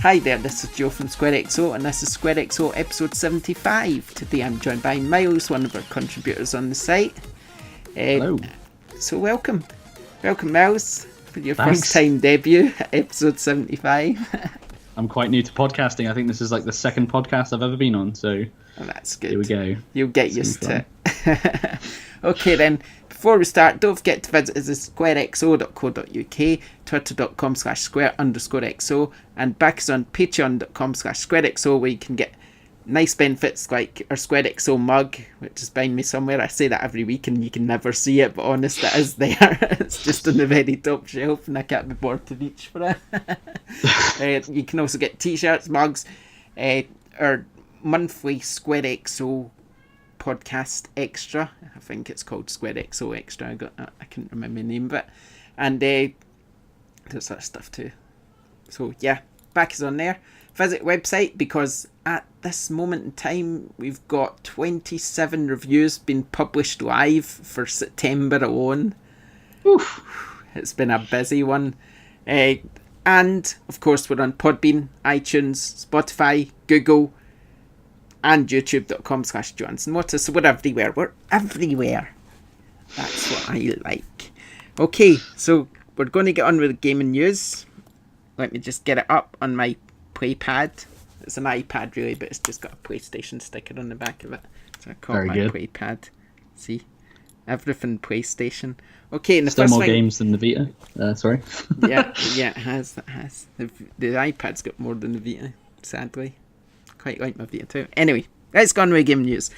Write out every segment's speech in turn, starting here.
Hi there, this is Joe from SquareXO, and this is SquareXO episode 75. Today I'm joined by Miles, one of our contributors on the site. Hello. So welcome Miles, for your Thanks. first time debut, episode 75. I'm quite new to podcasting. I think this is like the second podcast I've ever been on, so That's good. here we go. You'll get used to it. Okay then, before we start, don't forget to visit us at squarexo.co.uk, twitter.com/square_xo, and back us on patreon.com/squarexo, where you can get nice benefits like our SquareXO mug, which is behind me somewhere. I say that every week and you can never see it, but honest, it is there. It's just on the very top shelf and I can't be bothered to reach for it. You can also get t-shirts, mugs, our monthly SquareXO Podcast Extra. I think it's called SquareXO Extra. I can't remember the name of it. And there's that stuff too. So yeah, back is on there. Visit website, because at this moment in time we've got 27 reviews being published live for September alone. Oof. It's been a busy one. And of course we're on Podbean, iTunes, Spotify, Google, and youtube.com/JohansonWater. So we're everywhere. We're everywhere. That's what I like. Okay, so we're going to get on with the gaming news. Let me just get it up on my PlayPad. It's an iPad really, but it's just got a PlayStation sticker on the back of it. So I call it my PlayPad. See? Everything PlayStation. Okay, and the Still first more thing... games than the Vita. Sorry. yeah, it has. The iPad's got more than the Vita, sadly. Quite like my Vita too. Anyway, let's go on with game news.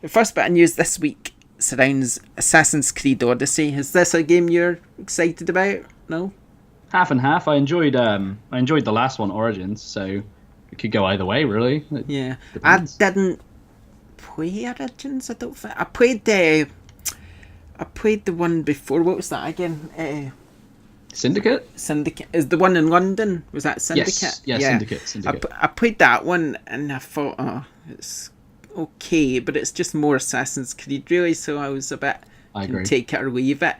The first bit of news this week surrounds Assassin's Creed Odyssey. Is this a game you're excited about? No? Half and half. I enjoyed the last one, Origins, so it could go either way, really. Yeah. Depends. I didn't play Origins, I don't think. I played the one before. What was that again? Syndicate? Syndicate. Is the one in London? Was that Syndicate? Yes. Yeah. Syndicate. I played that one and I thought, it's okay, but it's just more Assassin's Creed, really, so I was a bit... I agree. Take it or leave it.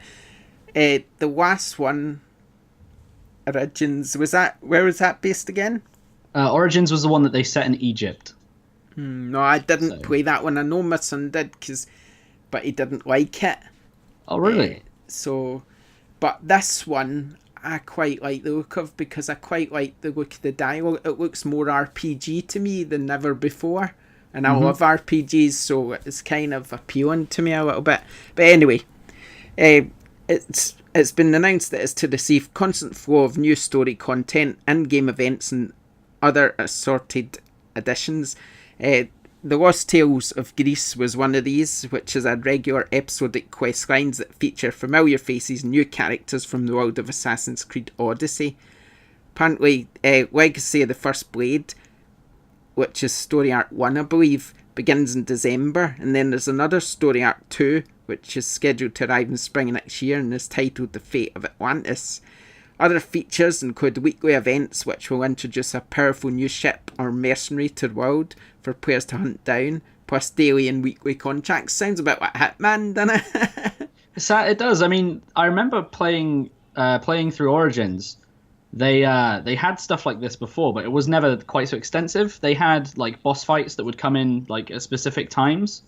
The last one, Origins, where was that based again? Origins was the one that they set in Egypt. No, I didn't play that one. I know my son did, but he didn't like it. Oh, really? But this one, I quite like the look of, because I quite like the look of the dialogue. It looks more RPG to me than ever before. And I love RPGs, so it's kind of appealing to me a little bit. But anyway, it's been announced that it's to receive constant flow of new story content, in-game events, and other assorted additions. The Lost Tales of Greece was one of these, which is a regular episodic quest lines that feature familiar faces and new characters from the world of Assassin's Creed Odyssey. Apparently, Legacy of the First Blade, which is Story Arc 1, I believe, begins in December, and then there's another Story Arc 2, which is scheduled to arrive in spring next year and is titled The Fate of Atlantis. Other features include weekly events, which will introduce a powerful new ship or mercenary to the world for players to hunt down, plus daily and weekly contracts. Sounds a bit like Hitman, doesn't it? It does. I mean, I remember playing through Origins. They had stuff like this before, but it was never quite so extensive. They had like boss fights that would come in like at specific times.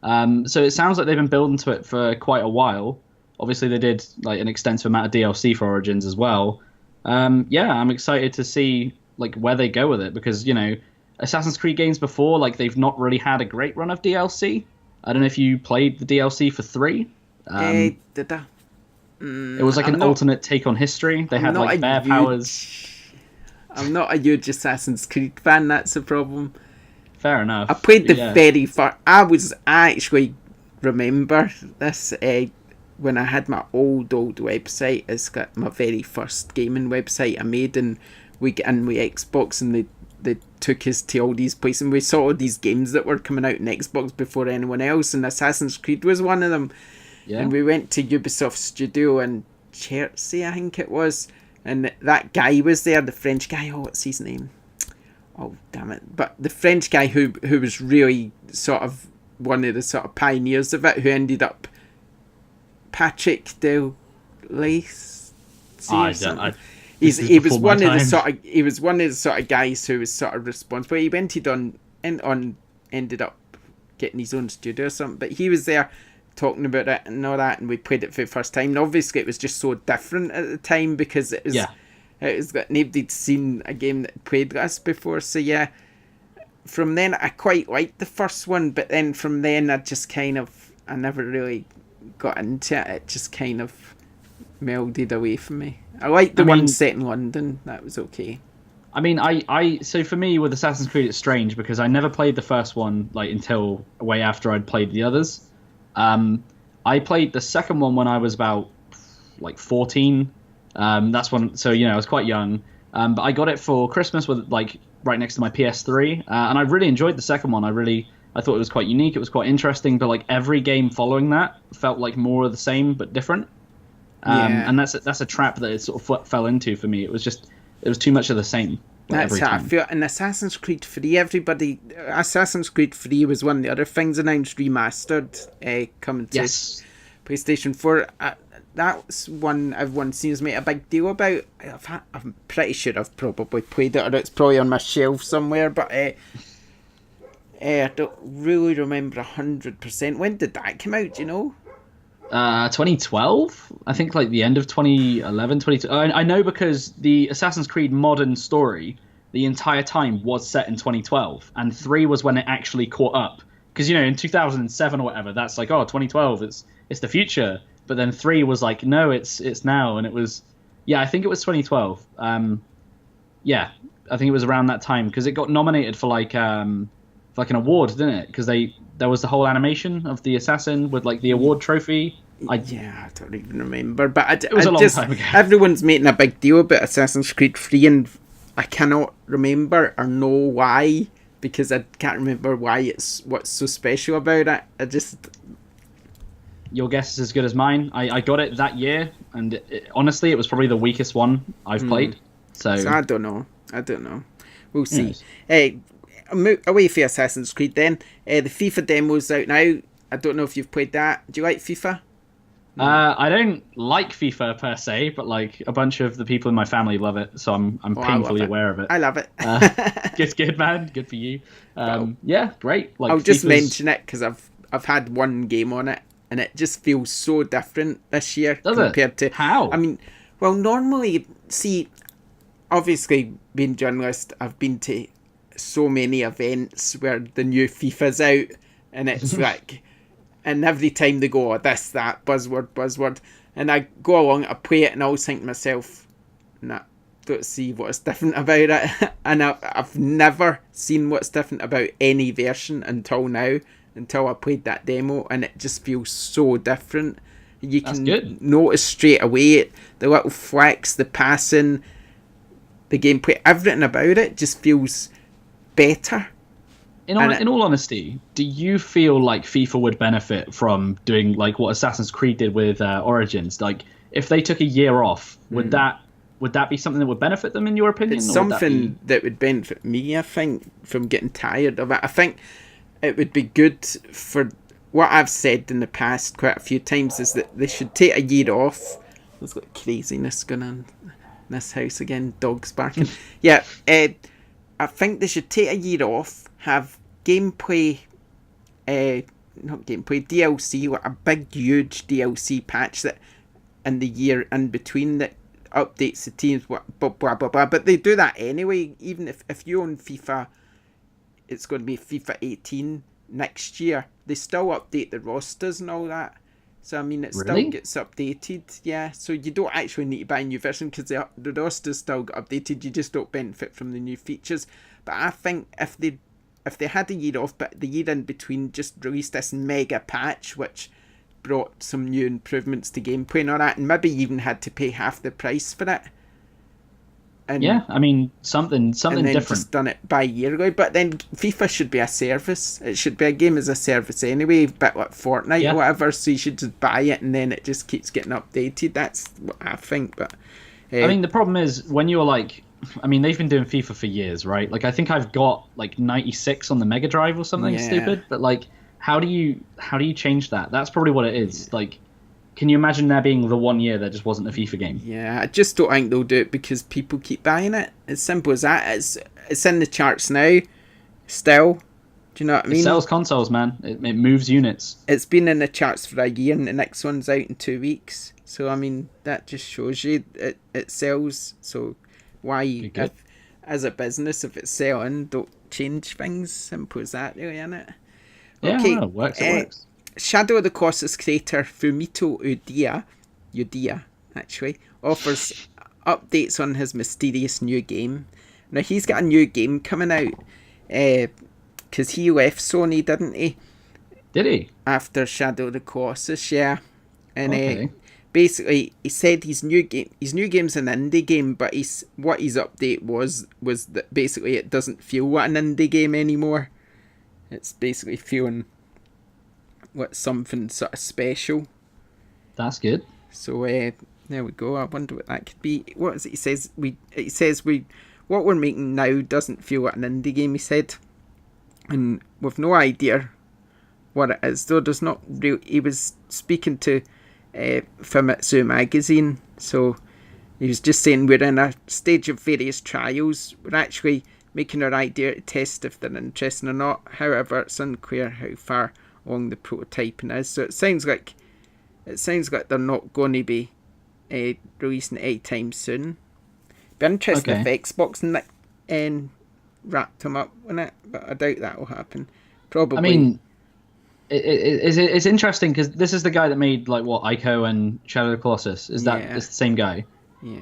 So it sounds like they've been building to it for quite a while. Obviously, they did like an extensive amount of DLC for Origins as well. Yeah, I'm excited to see like where they go with it, because Assassin's Creed games before, like, they've not really had a great run of DLC. I don't know if you played the DLC for 3. Did I? It was like an alternate take on history. They had like bear powers. I'm not a huge Assassin's Creed fan. That's the problem. Fair enough. I played the very first. I actually remember this when I had my old website. It's got my very first gaming website I made, and we get in with Xbox, and they took us to all these places, and we saw all these games that were coming out on Xbox before anyone else, and Assassin's Creed was one of them. Yeah. And we went to Ubisoft Studio in Chertsey, I think it was, and that guy was there, the French guy. Oh, what's his name? Oh, damn it. But the French guy who was really sort of one of the sort of pioneers of it, who ended up Patrick Delace. he was one of the sort of guys who was sort of responsible. He went ended up getting his own studio or something, but he was there talking about it and all that, and we played it for the first time. And obviously, it was just so different at the time because it was that nobody'd seen a game that played this before. So yeah, from then I quite liked the first one, but then from then I never really got into it. It just kind of melded away from me. I liked the one set in London. That was okay. I mean, so for me with Assassin's Creed, it's strange because I never played the first one like until way after I'd played the others. I played the second one when I was about like 14. That's when, so I was quite young. But I got it for Christmas with like right next to my PS3, and I really enjoyed the second one. I thought it was quite unique. It was quite interesting, but like every game following that felt like more of the same but different. And that's a trap that it sort of fell into for me. It was too much of the same. That's how I feel. And Assassin's Creed 3, Assassin's Creed 3 was one of the other things announced remastered coming to PlayStation 4. That's one everyone seems to make a big deal about. I'm pretty sure I've probably played it, or it's probably on my shelf somewhere, but I don't really remember 100%. When did that come out, do you know? 2012, I think, like the end of 2011, 22. I know because the Assassin's Creed modern story, the entire time was set in 2012, and 3 was when it actually caught up. Because in 2007 or whatever, that's like 2012, it's the future. But then 3 was like, no, it's now, and it was, I think it was 2012. I think it was around that time because it got nominated for like an award, didn't it? Because there was the whole animation of the assassin with like the award trophy. I don't even remember, but it was a long time ago. Everyone's making a big deal about Assassin's Creed 3, and I cannot remember or know why, because I can't remember what's so special about it. Your guess is as good as mine. I got it that year, and honestly, it was probably the weakest one I've played. So I don't know. We'll see. Hey. Away from Assassin's Creed then. The FIFA demo's out now. I don't know if you've played that. Do you like FIFA? I don't like FIFA per se, but like a bunch of the people in my family love it, so I'm painfully aware of it. I love it. Good man. Good for you. Yeah, great. Like I'll just mention it because I've had one game on it, and it just feels so different this year compared to how. I mean, well, normally, see, obviously being a journalist, I've been to so many events where the new FIFA's out, and it's like, and every time they go, this, that, buzzword, and I go along, I play it, and I always think to myself, nah, don't see what's different about it. And I've never seen what's different about any version until I played that demo, and it just feels so different. You can notice straight away the little flex, the passing, the gameplay, everything about it just feels better. In all honesty, do you feel like FIFA would benefit from doing like what Assassin's Creed did with Origins? Like, if they took a year off, would that be something that would benefit them in your opinion? It's something that would benefit me, I think, from getting tired of it. I think it would be good for what I've said in the past quite a few times is that they should take a year off. There's got craziness going on in this house again, dogs barking. I think they should take a year off, have DLC, like a big, huge DLC patch that in the year in between that updates the teams, blah, blah, blah, blah. But they do that anyway, even if you own FIFA, it's going to be FIFA 18 next year. They still update the rosters and all that. So, I mean, it still gets updated, yeah. So you don't actually need to buy a new version because the roster's still got updated. You just don't benefit from the new features. But I think if they had a year off, but the year in between just released this mega patch, which brought some new improvements to gameplay and all that, and maybe even had to pay half the price for it. And I mean, something different. Just done it by a year ago. But then FIFA should be a service. It should be a game as a service anyway, a bit like Fortnite or whatever. So you should just buy it and then it just keeps getting updated. That's what I think. But I mean, the problem is when you're like, I mean, they've been doing FIFA for years, right? Like, I think I've got like 96 on the Mega Drive or something stupid. But like, how do you change that? That's probably what it is. Like, can you imagine there being the 1 year there just wasn't a FIFA game? Yeah, I just don't think they'll do it because people keep buying it. It's simple as that. It's in the charts now, still. Do you know what I mean? It sells consoles, man. It moves units. It's been in the charts for a year and the next one's out in 2 weeks. So, I mean, that just shows you it sells. So, why, as a business, if it's selling, don't change things. Simple as that, really, isn't it? Yeah, Okay, well, it works, it works. Shadow of the Colossus creator Fumito Ueda, actually, offers updates on his mysterious new game. Now, he's got a new game coming out, because he left Sony, didn't he? Did he? After Shadow of the Colossus, yeah. And Okay. basically, he said his new game's an indie game, but his update was that basically it doesn't feel like an indie game anymore. It's basically feeling what something sort of special. That's good. So there we go. I wonder what that could be. What is it? He says what we're making now doesn't feel like an indie game. He said, and with no idea what it is. Though there's not real. He was speaking to Famitsu magazine, so he was just saying we're in a stage of various trials. We're actually making our idea to test if they're interested or not. However, it's unclear how far along the prototyping is. So it sounds like they're not going to be releasing it anytime soon. Be interesting if Xbox and wrapped them up in it, but I doubt that will happen. Probably. I mean, it's interesting because this is the guy that made like what Ico and Shadow of the Colossus. It's the same guy? Yeah.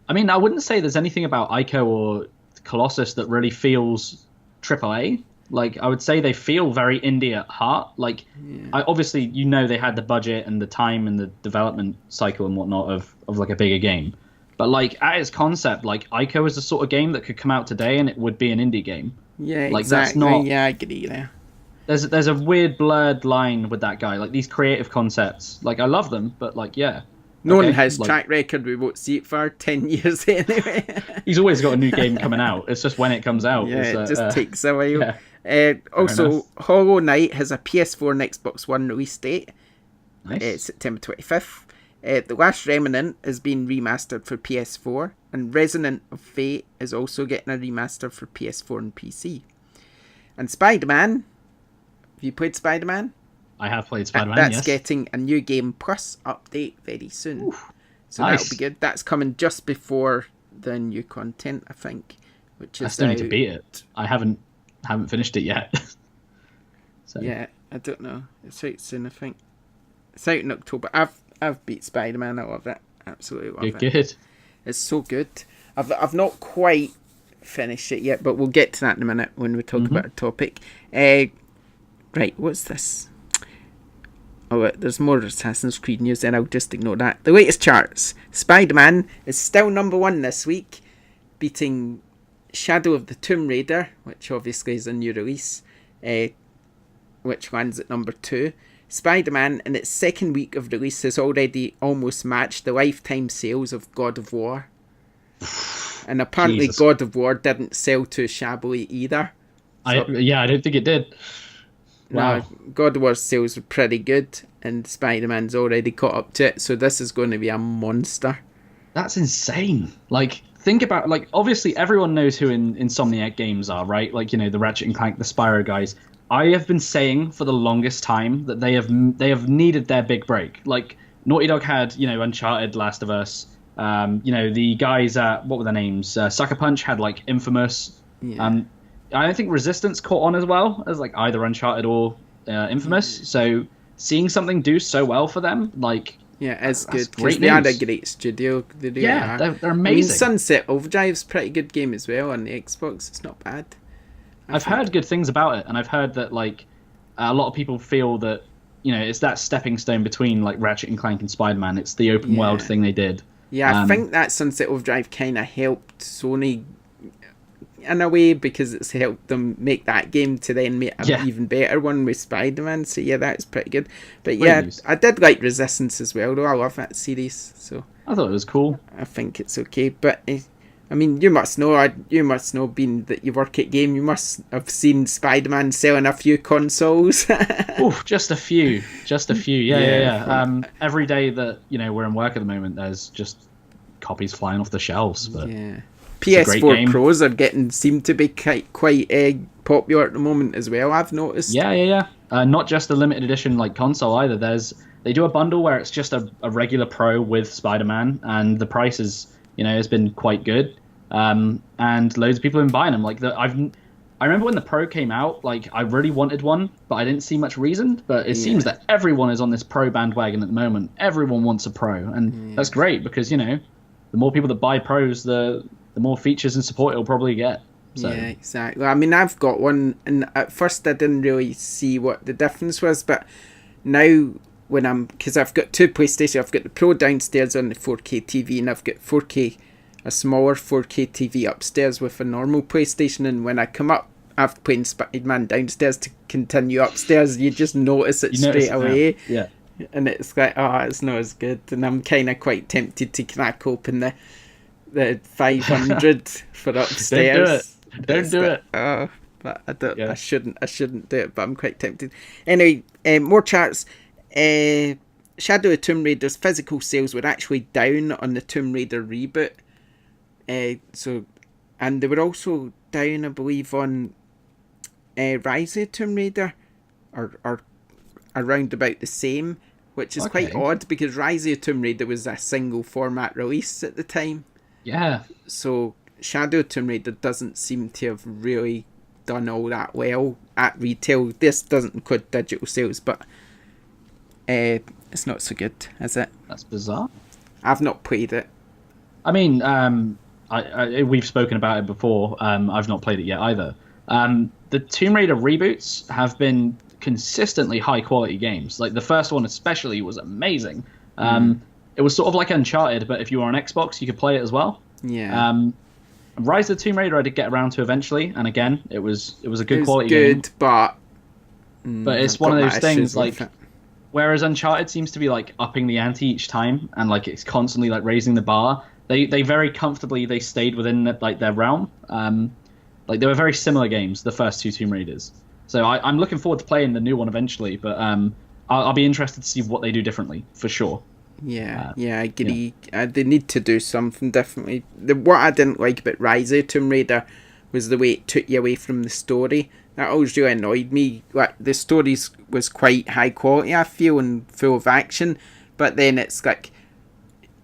I mean, I wouldn't say there's anything about Ico or Colossus that really feels AAA. Like, I would say they feel very indie at heart. Like, obviously, they had the budget and the time and the development cycle and whatnot of like a bigger game. But like at its concept, like Ico is the sort of game that could come out today and it would be an indie game. Yeah, like, exactly. That's not. Yeah, I get you there. There's a weird blurred line with that guy. Like these creative concepts, like I love them, but like no one has track record. We won't see it for 10 years anyway. He's always got a new game coming out. It's just when it comes out. Yeah, it just takes a while. Yeah. Also, Hollow Knight has a PS4 and Xbox One release date. Nice. September 25th. The Last Remnant has been remastered for PS4, and Resonant of Fate is also getting a remaster for PS4 and PC. And Spider-Man. Have you played Spider-Man? I have played Spider-Man, That's getting a new game plus update very soon. Ooh, so nice. That'll be good. That's coming just before the new content, I think. Which is I still need to beat it. I haven't finished it yet. So. Yeah, I don't know. It's out soon, I think. It's out in October. I've beat Spider-Man. I love it. Absolutely love it. Good. It's so good. I've not quite finished it yet, but we'll get to that in a minute when we talk about our topic. Right, what's this? Oh, there's more Assassin's Creed news, then I'll just ignore that. The latest charts. Spider-Man is still number 1 this week, beating Shadow of the Tomb Raider, which obviously is a new release, which lands at number 2. Spider-Man, in its second week of release, has already almost matched the lifetime sales of God of War. And apparently Jesus. God of War didn't sell too shabbily either. I don't think it did. Wow. No, God of War's sales were pretty good, and Spider-Man's already caught up to it, so this is going to be a monster. That's insane. Like, think about, like, obviously everyone knows who Insomniac Games are, right? Like, the Ratchet and Clank, the Spyro guys. I have been saying for the longest time that they have needed their big break. Like, Naughty Dog had, Uncharted, Last of Us. The guys at, what were their names? Sucker Punch had, like, Infamous. Yeah. I don't think Resistance caught on as well as, like, either Uncharted or Infamous. So seeing something do so well for them, like... Yeah, it's good, because they had a great studio. They're amazing. I mean, Sunset Overdrive's a pretty good game as well on the Xbox. It's not bad. I've heard good things about it, and I've heard that, like, a lot of people feel that, it's that stepping stone between, like, Ratchet and Clank and Spider-Man. It's the open world thing they did. Yeah, I think that Sunset Overdrive kind of helped Sony in a way, because it's helped them make that game to then make an even better one with Spider-Man. So yeah, that's pretty good. But yeah, I did like Resistance as well, though. I love that series, so I thought it was cool. I think it's okay. But I mean, you must know, being that you work at Game, you must have seen Spider-Man selling a few consoles. Oh, just a few. Yeah. Every day that we're in work at the moment, there's just copies flying off the shelves. But yeah, PS4 Pros seem to be quite popular at the moment as well, I've noticed. Yeah. Not just the limited edition like console either. They do a bundle where it's just a regular Pro with Spider-Man, and the price is has been quite good. And loads of people have been buying them. Like I remember when the Pro came out, like I really wanted one, but I didn't see much reason. But it seems that everyone is on this Pro bandwagon at the moment. Everyone wants a Pro, and that's great because the more people that buy Pros, the more features and support it'll probably get. So. Yeah, exactly. I mean, I've got one, and at first I didn't really see what the difference was, but now because I've got two PlayStation, I've got the Pro downstairs on the 4K TV, and I've got a smaller 4K TV upstairs with a normal PlayStation, and when I come up after playing Spider-Man downstairs to continue upstairs, you just notice it straight away. Yeah. And it's like, it's not as good, and I'm kind of quite tempted to crack open the 500 for upstairs. Don't do it. But I don't. Yeah. I shouldn't do it. But I'm quite tempted. Anyway, more charts. Shadow of Tomb Raider's physical sales were actually down on the Tomb Raider reboot. And they were also down, I believe, on Rise of Tomb Raider, or around about the same, which is quite odd because Rise of Tomb Raider was a single format release at the time. Yeah. So Shadow of Tomb Raider doesn't seem to have really done all that well at retail. This doesn't include digital sales, but it's not so good, is it? That's bizarre. I've not played it. I mean, we've spoken about it before. I've not played it yet either. The Tomb Raider reboots have been consistently high quality games. Like the first one especially was amazing. It was sort of like Uncharted, but if you were on Xbox, you could play it as well. Yeah. Rise of the Tomb Raider I did get around to eventually, and again, it was a good quality game. But it's one of those things like whereas Uncharted seems to be like upping the ante each time, and like it's constantly like raising the bar. They very comfortably stayed within their realm. Like they were very similar games, the first two Tomb Raiders. So I'm looking forward to playing the new one eventually, but I'll be interested to see what they do differently for sure. Yeah, I agree. Yeah. They need to do something differently. What I didn't like about Rise of Tomb Raider was the way it took you away from the story. That always really annoyed me. Like, the story was quite high quality, I feel, and full of action, but then it's like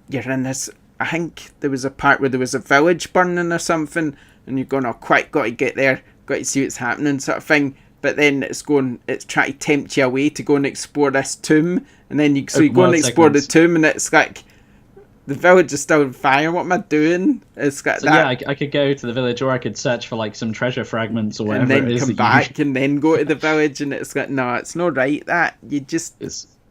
you're in this. I think there was a part where there was a village burning or something, and you're going, got to get there, got to see what's happening, sort of thing. But then it's trying to tempt you away to go and explore this tomb, and then you go and explore the tomb, and it's like the village is still on fire. What am I doing? It's like that. Yeah, I could go to the village, or I could search for like some treasure fragments or whatever. And then come back and then go to the village, and it's like, no, it's not right. That you just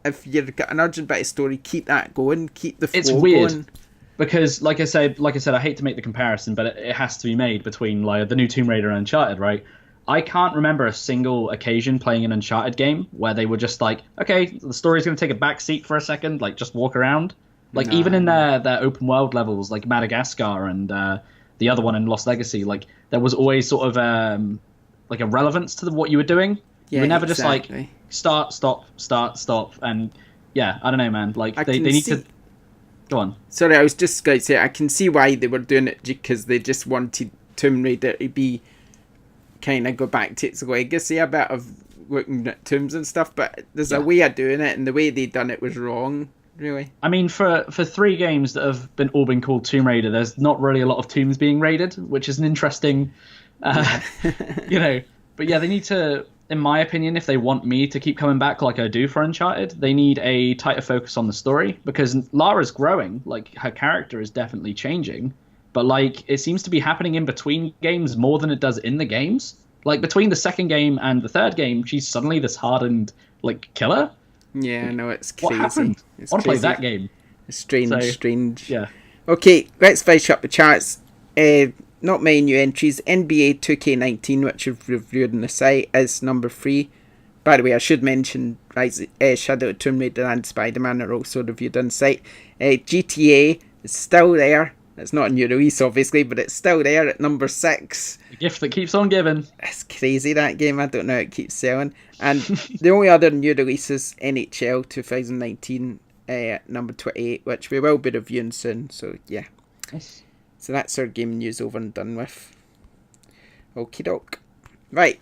if you've got an urgent bit of story, keep that going, keep the flow going. It's weird. Because, like I said, I hate to make the comparison, but it has to be made between like the new Tomb Raider and Uncharted, right? I can't remember a single occasion playing an Uncharted game where they were just like, okay, the story's going to take a back seat for a second, like just walk around. Like even in their open world levels, like Madagascar and the other one in Lost Legacy, like there was always sort of like a relevance to what you were doing. Yeah, you were never just like start, stop, and yeah, I don't know, man. Like they need to. Go on. Sorry, I was just going to say I can see why they were doing it because they just wanted Tomb Raider to be kind of go back to its legacy a bit of looking at tombs and stuff, but there's a way of doing it, and the way they done it was wrong, really. I mean, for 3 games that have been called Tomb Raider, there's not really a lot of tombs being raided, which is an interesting, But yeah, they need to, in my opinion, if they want me to keep coming back like I do for Uncharted, they need a tighter focus on the story, because Lara's growing, like her character is definitely changing. But like it seems to be happening in between games more than it does in the games. Like between the second game and the third game, she's suddenly this hardened like killer. Yeah, no, it's crazy. What happened? I want to play that game. It's strange. Yeah. Okay, let's finish up the charts. Not many new entries. NBA 2K19, which we've reviewed on the site, is number 3. By the way, I should mention Shadow of Tomb Raider and Spider-Man are also reviewed on the site. GTA is still there. It's not a new release, obviously, but it's still there at number 6. The gift that keeps on giving. It's crazy, that game. I don't know how it keeps selling. And the only other new release is NHL 2019, number 28, which we will be reviewing soon. So, yeah. Yes. So that's our game news over and done with. Okie doke. Right.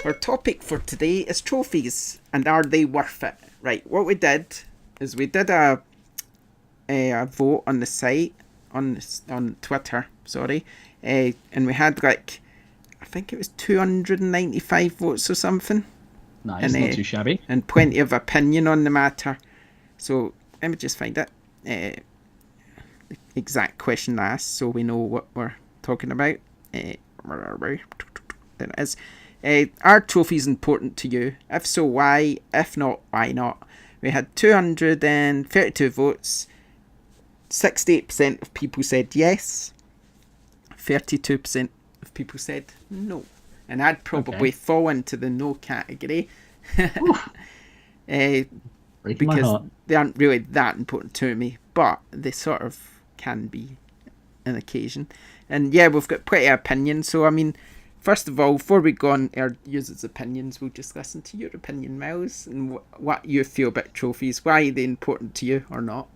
Our topic for today is trophies, and are they worth it? Right, what we did is we did a vote on the site, on Twitter, sorry, and we had like, I think it was 295 votes or something. Nice, and, not too shabby. And plenty of opinion on the matter. So let me just find it. The exact question asked, so we know what we're talking about. Where are we? There it is. Are trophies important to you? If so, why? If not, why not? We had 232 votes. 68% of people said yes. 32% of people said no. And I'd probably fall into the no category. Breaking my Because heart. they aren't really that important to me, but they sort of can be an occasion. And yeah, we've got plenty of opinions, so I mean, first of all, before we go on our users' opinions, we'll just listen to your opinion, Miles, and what you feel about trophies. Why are they important to you or not?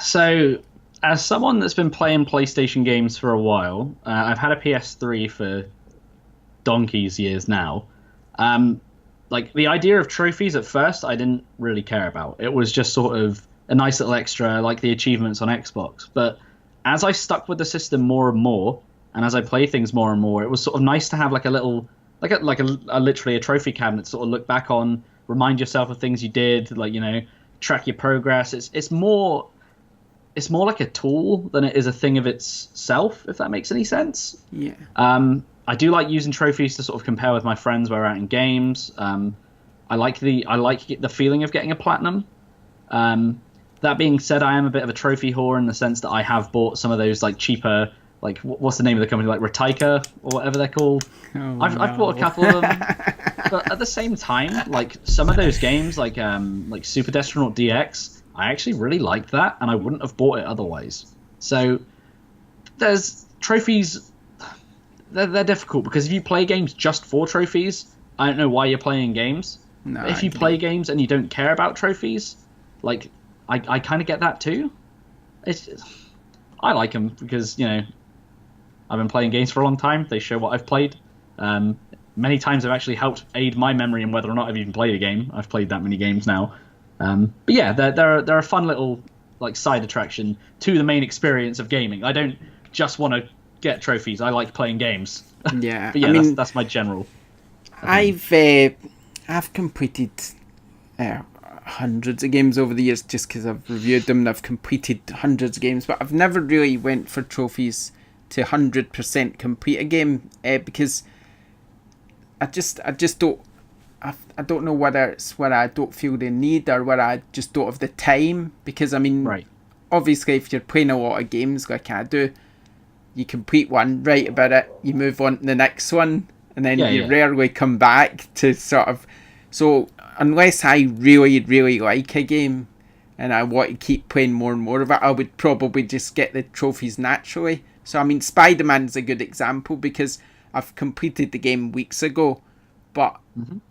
So, as someone that's been playing PlayStation games for a while, I've had a PS3 for donkey's years now. Like, the idea of trophies at first, I didn't really care about. It was just sort of a nice little extra, like the achievements on Xbox. But as I stuck with the system more and more, and as I play things more and more, it was sort of nice to have like a little, like a literally a trophy cabinet to sort of look back on, remind yourself of things you did, like, you know, track your progress. It's more like a tool than it is a thing of itself, if that makes any sense. Yeah. I do like using trophies to sort of compare with my friends where we're out in games. I like the feeling of getting a platinum. That being said, I am a bit of a trophy whore in the sense that I have bought some of those like cheaper, like what's the name of the company, like Ratchet or whatever they're called. I've bought a couple of them, but at the same time, like some of those games, like Super Destronaut DX, I actually really liked that, and I wouldn't have bought it otherwise. So there's trophies. They're difficult because if you play games just for trophies, I don't know why you're playing games. No, if you play games and you don't care about trophies, like I kind of get that too. I like them because, you know, I've been playing games for a long time. They show what I've played. Many times I've actually helped aid my memory in whether or not I've even played a game. I've played that many games now. But yeah, they're a fun little like side attraction to the main experience of gaming. I don't just want to get trophies. I like playing games. Yeah. But yeah, I mean, that's my general. I've completed hundreds of games over the years just because I've reviewed them and I've completed hundreds of games, but I've never really went for trophies to 100% complete a game because I just don't. I don't know whether it's where I don't feel the need or where I just don't have the time, because I mean, Right. Obviously if you're playing a lot of games like I do, you complete one, write about it, you move on to the next one, and then you rarely come back to sort of. So unless I really, really like a game and I want to keep playing more and more of it, I would probably just get the trophies naturally. So I mean, Spider-Man's a good example because I've completed the game weeks ago, but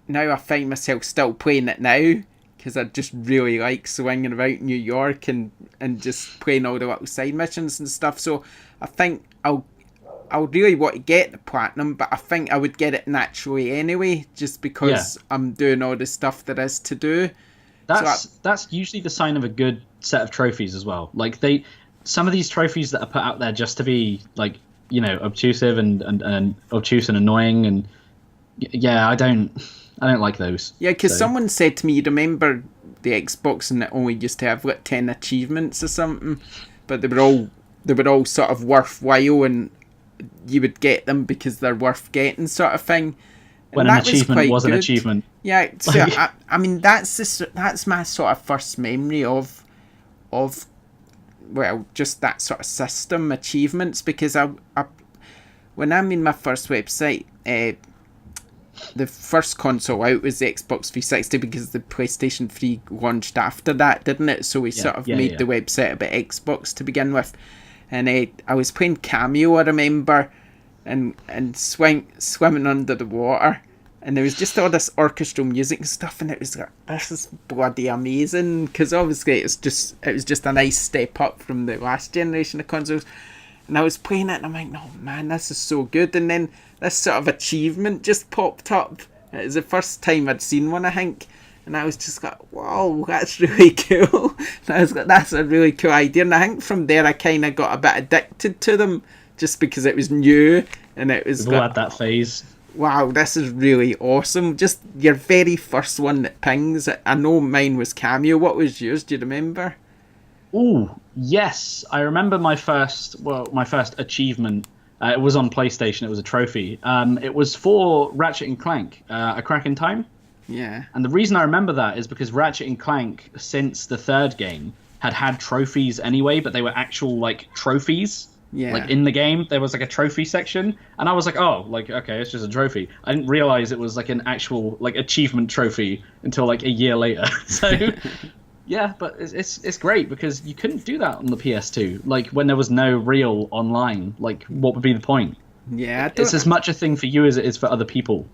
now I find myself still playing it now because I just really like swinging about New York and just playing all the little side missions and stuff. So I think I'll really want to get the platinum, but I think I would get it naturally anyway, just because I'm doing all the stuff there is to do. That's usually the sign of a good set of trophies as well. Like some of these trophies that are put out there just to be like, you know, obtrusive and obtuse and annoying, and yeah, I don't like those. Yeah, because someone said to me, you remember the Xbox and it only used to have like 10 achievements or something, but they were all sort of worthwhile and you would get them because they're worth getting, sort of thing. And when an achievement was an achievement. Yeah, so I mean that's my sort of first memory of well, just that sort of system, achievements, because I when I made my first website, the first console out was the Xbox 360 because the PlayStation 3 launched after that, didn't it? So we sort of made the website about Xbox to begin with. and I was playing Cameo, I remember, and swimming under the water, and there was just all this orchestral music and stuff, and it was like, this is bloody amazing, because obviously it was just a nice step up from the last generation of consoles. And I was playing it and I'm like, no man, this is so good. And then this sort of achievement just popped up. It was the first time I'd seen one, I think. And I was just like, wow, that's really cool. And I was like, that's a really cool idea. And I think from there I kind of got a bit addicted to them just because it was new. And it was... We've all had that phase. Wow, this is really awesome. Just your very first one that pings. I know mine was Cameo. What was yours? Do you remember? Ooh, yes. I remember my first achievement. It was on PlayStation. It was a trophy. It was for Ratchet and Clank, A Crack in Time. Yeah. And the reason I remember that is because Ratchet and Clank, since the third game, had trophies anyway, but they were actual, like, trophies. Yeah. Like, in the game, there was, like, a trophy section. And I was like, oh, like, okay, it's just a trophy. I didn't realize it was, like, an actual, like, achievement trophy until, like, a year later. So... Yeah, but it's great because you couldn't do that on the PS2. Like, when there was no real online, like, what would be the point? Yeah, it's as much a thing for you as it is for other people,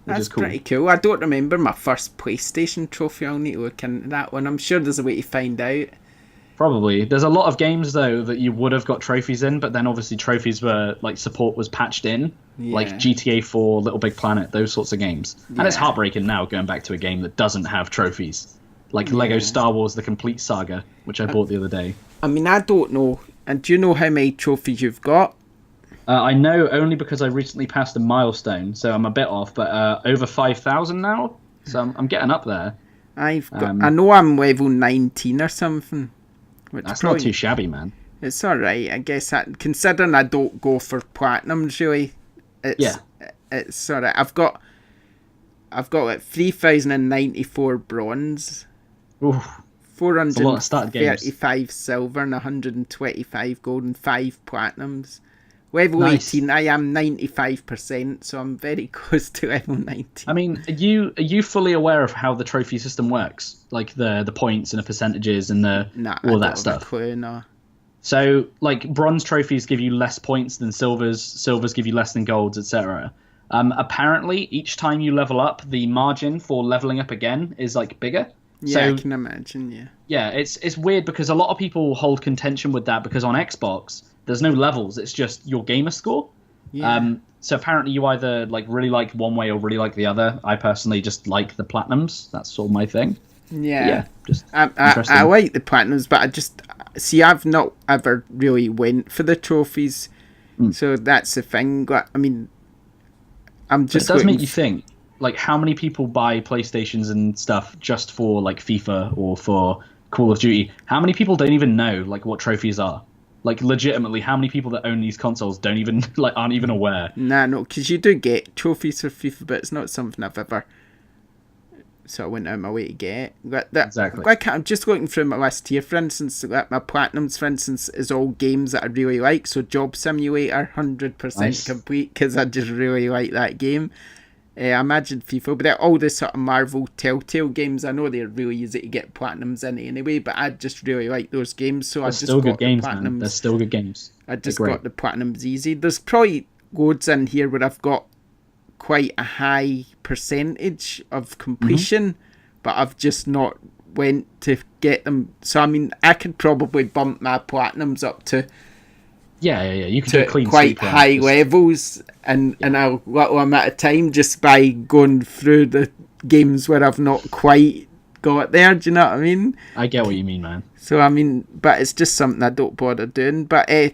which is cool. That's pretty cool. I don't remember my first PlayStation trophy. I'll need to look into that one. I'm sure there's a way to find out. Probably. There's a lot of games, though, that you would have got trophies in, but then obviously trophies were, like, support was patched in. Yeah. Like GTA 4, Little Big Planet, those sorts of games. Yeah. And it's heartbreaking now going back to a game that doesn't have trophies. Like Lego Star Wars The Complete Saga, which I bought the other day. I mean, I don't know. And do you know how many trophies you've got? I know only because I recently passed a milestone, so I'm a bit off, but over 5,000 now. So I'm getting up there. I know I'm level 19 or something. That's not too shabby, man. It's alright, I guess. Considering I don't go for platinums, really. It's alright. I've got like 3,094 bronze. Oof. 435 silver and 125 gold and 5 platinums. Level 18, I am 95%, so I'm very close to level 19. I mean, are you fully aware of how the trophy system works? Like the points and the percentages and all that stuff? Clue, no. So, like, bronze trophies give you less points than silvers give you less than golds, etc. Apparently, each time you level up, the margin for leveling up again is, like, bigger. Yeah, so, I can imagine, yeah. Yeah, it's weird because a lot of people hold contention with that because on Xbox, there's no levels. It's just your gamer score. Yeah. So apparently you either, like, really like one way or really like the other. I personally just like the platinums. That's sort of my thing. Yeah. Just I like the platinums, but I've not ever really went for the trophies. So that's the thing. I mean, I'm just... It does make you think. Like, how many people buy PlayStations and stuff just for, like, FIFA or for Call of Duty? How many people don't even know, like, what trophies are? Like, legitimately, how many people that own these consoles don't even, like, aren't even aware? No, because you do get trophies for FIFA, but it's not something I've ever sort of went out of my way to get. Exactly. Like, I'm just looking through my list here, for instance, like my platinums, for instance, is all games that I really like. So Job Simulator, 100% complete, because I just really like that game. I imagine FIFA, but all the sort of Marvel Telltale games, I know they're really easy to get platinums in anyway, but I just really like those games, so I just got the platinums. Man. They're still good games. I just got the platinums easy. There's probably loads in here where I've got quite a high percentage of completion, but I've just not went to get them. So, I mean, I could probably bump my platinums up to... Yeah. You can do a clean quite high levels in a little amount of time just by going through the games where I've not quite got there. Do you know what I mean? I get what you mean, man. So I mean, but it's just something I don't bother doing. But I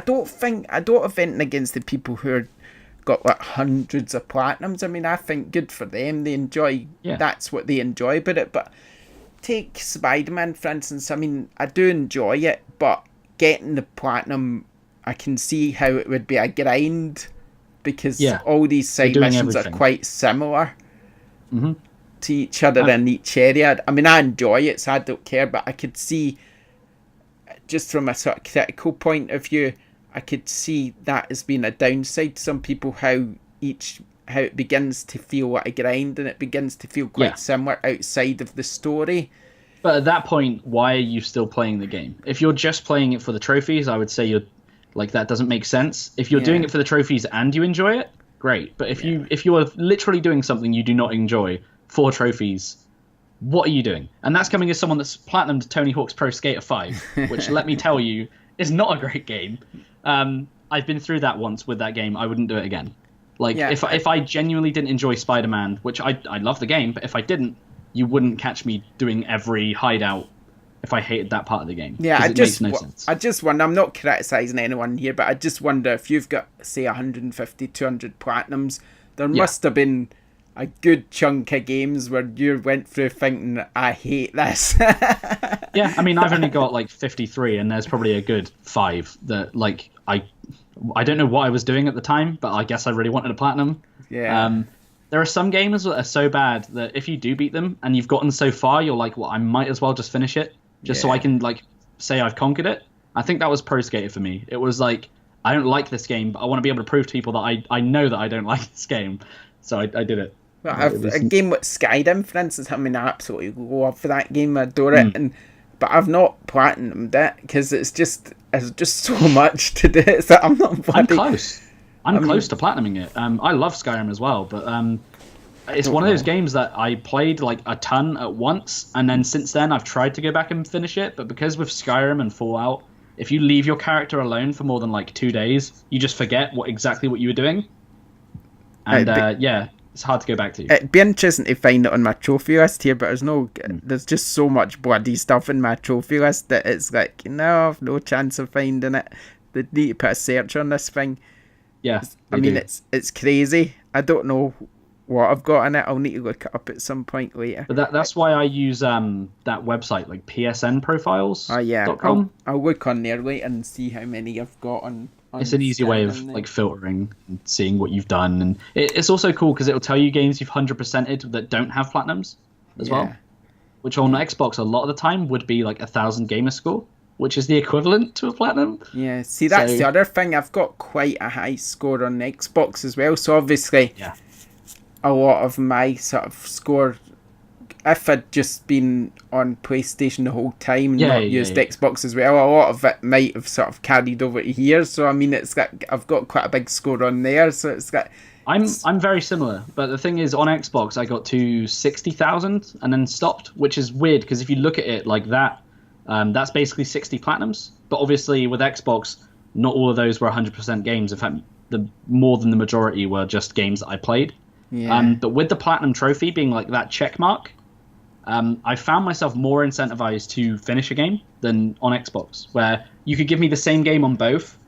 don't have anything against the people who are got like hundreds of platinums. I mean, I think good for them. They enjoy. Yeah. That's what they enjoy about it. But take Spider-Man, for instance. I mean, I do enjoy it, but getting the platinum, I can see how it would be a grind because all these side missions are quite similar to each other in each area. I mean, I enjoy it, so I don't care, but I could see, just from a sort of critical point of view, I could see that as being a downside to some people, how it begins to feel like a grind and it begins to feel quite similar outside of the story. But at that point, why are you still playing the game? If you're just playing it for the trophies, I would say you're like that doesn't make sense. If you're doing it for the trophies and you enjoy it, great. But if you are literally doing something you do not enjoy for trophies, what are you doing? And that's coming as someone that's platinumed Tony Hawk's Pro Skater 5, which let me tell you is not a great game. I've been through that once with that game. I wouldn't do it again. Like if I genuinely didn't enjoy Spider-Man, which I love the game, but if I didn't, you wouldn't catch me doing every hideout if I hated that part of the game. Yeah, makes no sense. I just wonder, I'm not criticising anyone here, but I just wonder if you've got, say, 150, 200 platinums, there must have been a good chunk of games where you went through thinking, I hate this. Yeah, I mean, I've only got like 53, and there's probably a good 5 that, like, I don't know what I was doing at the time, but I guess I really wanted a platinum. Yeah. There are some games that are so bad that if you do beat them and you've gotten so far, you're like, well, I might as well just finish it just so I can like say I've conquered it. I think that was Pro Skater for me. It was like, I don't like this game, but I want to be able to prove to people that I know that I don't like this game. So I did it. Well, a game with Skyrim, for instance, I mean, I absolutely go up for that game. I adore it. But I've not platinumed it because it's just so much to do. So I'm not bloody... I'm close. I'm close to platinuming it. I love Skyrim as well, but it's one of those games that I played like a ton at once, and then since then I've tried to go back and finish it, but because with Skyrim and Fallout, if you leave your character alone for more than like 2 days, you just forget exactly what you were doing. And it's hard to go back to. It'd be interesting to find it on my trophy list here, but there's just so much bloody stuff in my trophy list that it's like, no, I've no chance of finding it. They need to put a search on this thing. Yeah, I mean, it's crazy. I don't know what I've got in it. I'll need to look it up at some point later. But that's why I use that website, like PSNprofiles.com. Oh yeah, I'll look on there later and see how many I've got on it's an easy way of like filtering and seeing what you've done, and it's also cool because it'll tell you games you've 100%ed that don't have platinums as well, which on Xbox a lot of the time would be like 1,000 gamer score, which is the equivalent to a platinum. Yeah, see, that's the other thing. I've got quite a high score on Xbox as well, so obviously a lot of my sort of score, if I'd just been on PlayStation the whole time and not used Xbox as well, a lot of it might have sort of carried over to here. So I mean, I've got quite a big score on there. So it's got. I'm very similar, but the thing is, on Xbox I got to 60,000 and then stopped, which is weird because if you look at it like that, that's basically 60 platinums. But obviously with Xbox, not all of those were 100% games. In fact, more than the majority were just games that I played. Yeah. But with the platinum trophy being like that check mark, I found myself more incentivized to finish a game than on Xbox, where you could give me the same game on both,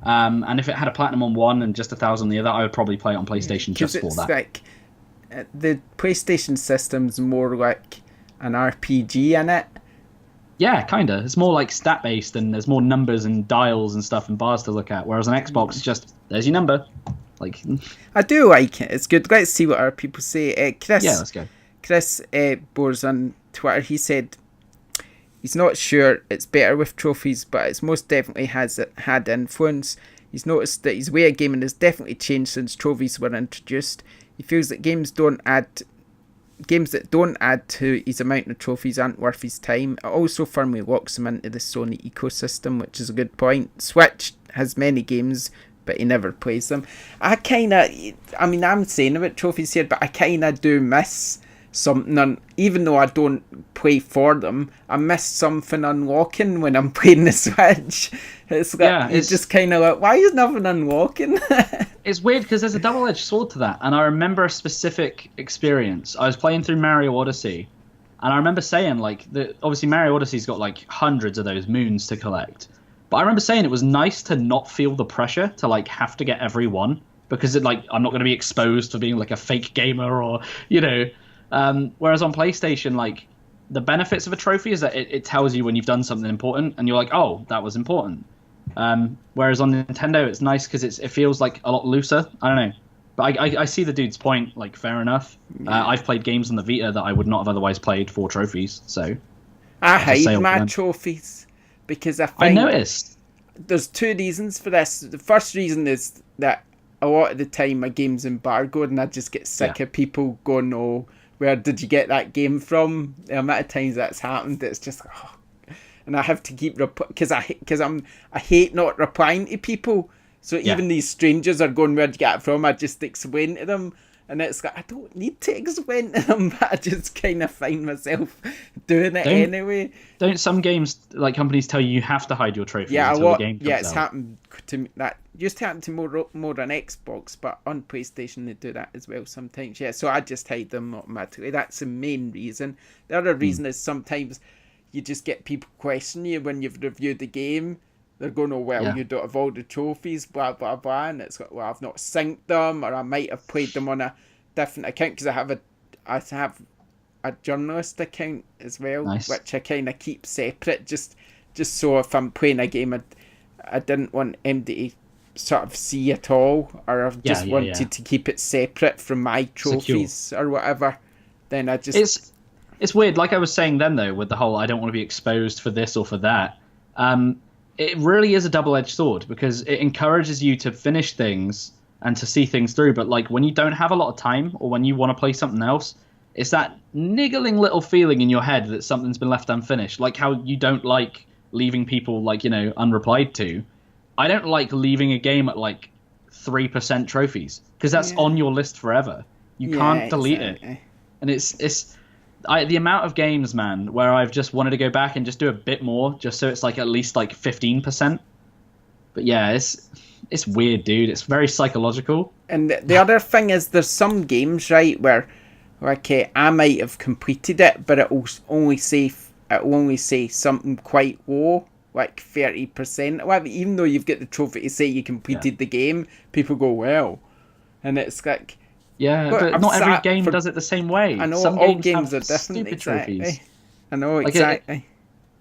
and if it had a platinum on one and just 1,000 on the other, I would probably play it on PlayStation just for that. Like, the PlayStation system's more like an RPG in it. Yeah, kind of. It's more like stat-based, and there's more numbers and dials and stuff and bars to look at, whereas on Xbox, it's just, there's your number. Like, I do like it. It's good. Let's see what other people say. Chris. Yeah, let's go. Chris Bores on Twitter, he said he's not sure it's better with trophies, but it's most definitely had influence. He's noticed that his way of gaming has definitely changed since trophies were introduced. He feels that games that don't add to his amount of trophies aren't worth his time. It also firmly locks him into the Sony ecosystem, which is a good point. Switch has many games, but he never plays them. I'm saying about trophies here, but I kind of do miss something, even though I don't play for them, I miss something unlocking when I'm playing the Switch. It's like, it's just kind of like, why is nothing unlocking? It's weird because there's a double-edged sword to that, and I remember a specific experience. I was playing through Mario Odyssey, and I remember saying, like, obviously Mario Odyssey's got like hundreds of those moons to collect, but I remember saying it was nice to not feel the pressure to like have to get every one, because I'm not going to be exposed to being like a fake gamer or, whereas on PlayStation, like, the benefits of a trophy is that it tells you when you've done something important, and you're like, oh, that was important. Whereas on Nintendo, it's nice because it feels like a lot looser. I don't know. But I see the dude's point, like, fair enough. Yeah. I've played games on the Vita that I would not have otherwise played for trophies, so... I hate my trophies because I noticed. There's two reasons for this. The first reason is that a lot of the time my game's embargoed and I just get sick of people going, oh, where did you get that game from? The amount of times that's happened, it's just, and I have to keep because I hate not replying to people. So even these strangers are going, where'd you get it from? I just explain to them. And it's like, I don't need to explain to them, but I just kind of find myself doing it anyway. Don't some games, like companies, tell you have to hide your trophies until the game comes out? It's happened to me. That used to happen to more on Xbox, but on PlayStation they do that as well sometimes. Yeah, so I just hide them automatically. That's the main reason. The other reason is sometimes you just get people questioning you when you've reviewed the game. They're going, oh, well, you don't have all the trophies, blah, blah, blah. And it's like, well, I've not synced them, or I might have played them on a different account, because I have a journalist account as well, which I kind of keep separate, just so if I'm playing a game I didn't want him to sort of see at all, or I've just wanted to keep it separate from my trophies or whatever, then I just... It's weird, like I was saying then, though, with the whole I don't want to be exposed for this or for that. It really is a double-edged sword, because it encourages you to finish things and to see things through. But like when you don't have a lot of time, or when you want to play something else, it's that niggling little feeling in your head that something's been left unfinished. Like how you don't like leaving people, like, you know, unreplied to. I don't like leaving a game at like 3% trophies, because that's on your list forever. You can't delete it. And it's the amount of games, man, where I've just wanted to go back and just do a bit more, just so it's like at least like 15%. But yeah, it's weird, dude. It's very psychological. And the other thing is, there's some games, right, where okay, I might have completed it, but it'll only say something quite low, like 30%. Whatever. Even though you've got the trophy to say you completed the game, people go, well, and it's like. Yeah, but not every game does it the same way. I know, some all games are different. Exactly. Trophies. I know, like exactly.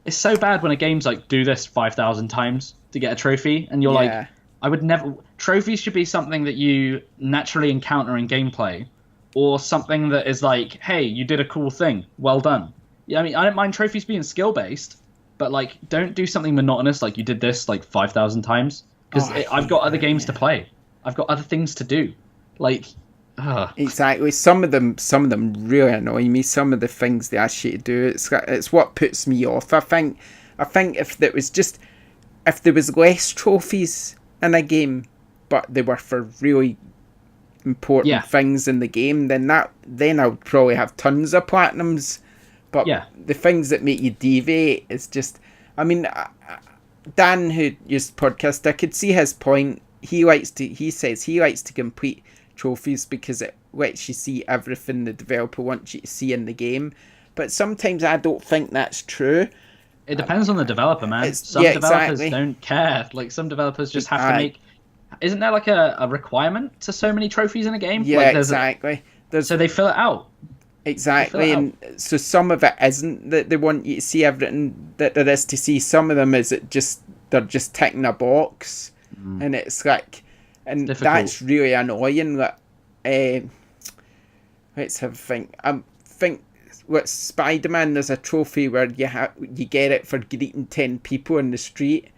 It's so bad when a game's like, do this 5,000 times to get a trophy, and you're like, I would never... Trophies should be something that you naturally encounter in gameplay, or something that is like, hey, you did a cool thing, well done. Yeah, I mean, I don't mind trophies being skill-based, but like, don't do something monotonous like you did this like 5,000 times, because I've got other games to play. I've got other things to do. Like... Exactly. Some of them really annoy me. Some of the things they ask you to do, it's what puts me off. I think if there was less trophies in a game, but they were for really important things in the game, then I would probably have tons of platinums. But the things that make you deviate is just, I mean, Dan, who used podcast, I could see his point. He says he likes to complete trophies because it lets you see everything the developer wants you to see in the game, but sometimes I don't think that's true. It depends on the developer, man. Some developers don't care. Like, some developers just have to make... Isn't there like a requirement to so many trophies in a game? Yeah, like exactly. So they fill it out. Exactly, and so some of it isn't that they want you to see everything that there is to see. Some of them is they're just ticking a box, and it's like... And that's really annoying. Like, let's have a think. I think with Spider-Man, there's a trophy where you get it for greeting 10 people in the street.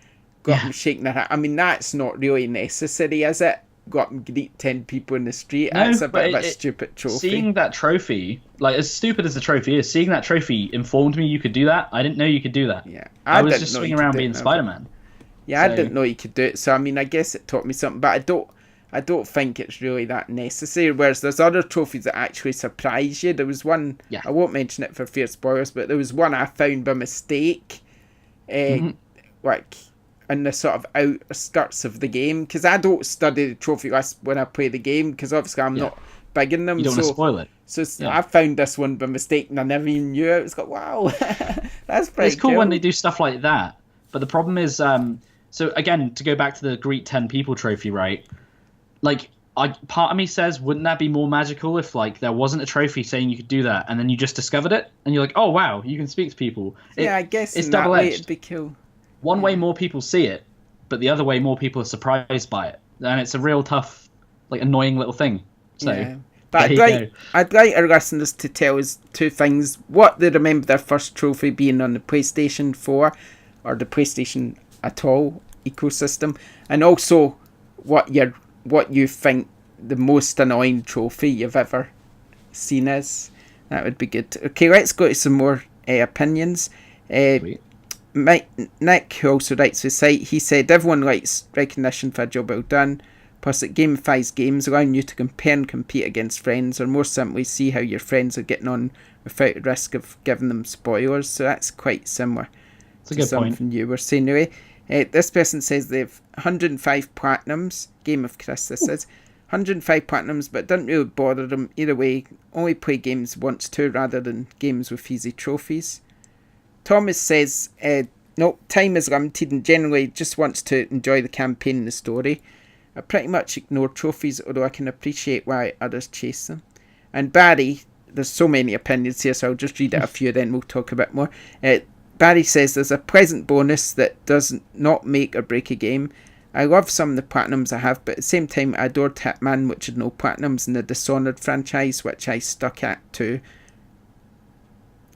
Got them shaking their hand. I mean, that's not really necessary, is it? Got them greet 10 people in the street. No, that's a bit of a stupid trophy. Seeing that trophy, like, as stupid as the trophy is, seeing that trophy informed me you could do that. I didn't know you could do that. Yeah, I was just swinging around being Spider-Man. Yeah, so. I didn't know you could do it. So I mean, I guess it taught me something, but I don't think it's really that necessary. Whereas there's other trophies that actually surprise you. There was one, I won't mention it for fear of spoilers, but there was one I found by mistake, like in the sort of outskirts of the game, because I don't study the trophy list when I play the game, because obviously I'm not big in them. You don't want to spoil it. So I found this one by mistake, and I never even knew it. It's like, wow, that's pretty cool when they do stuff like that. But the problem is, so again, to go back to the greet 10 people trophy, right? Like, part of me says, wouldn't that be more magical if, like, there wasn't a trophy saying you could do that, and then you just discovered it, and you're like, oh wow, you can speak to people. I guess it's in that way double-edged. it'd be cool. One way more people see it, but the other way more people are surprised by it, and it's a real tough, like, annoying little thing. So, but I'd like our listeners to tell us two things: what they remember their first trophy being on the PlayStation 4 or the PlayStation at all ecosystem, and also what you think the most annoying trophy you've ever seen is. That would be good. Okay, let's go to some more opinions. Sweet. Nick, who also writes the site, he said everyone likes recognition for a job well done. Plus, it gamifies games, allowing you to compare and compete against friends, or more simply see how your friends are getting on without the risk of giving them spoilers. So that's quite similar to something you were saying anyway. This person says they've 105 platinums. Game of Chris, this is. 105 platinums, but doesn't really bother them. Either way, only play games once too, rather than games with easy trophies. Thomas says, no, time is limited and generally just wants to enjoy the campaign and the story. I pretty much ignore trophies, although I can appreciate why others chase them. And Barry, there's so many opinions here, so I'll just read out a few, then we'll talk a bit more. Barry says there's a pleasant bonus that does not make or break a game. I love some of the platinums I have, but at the same time I adored Hitman, which had no platinums, in the Dishonored franchise, which I stuck at too.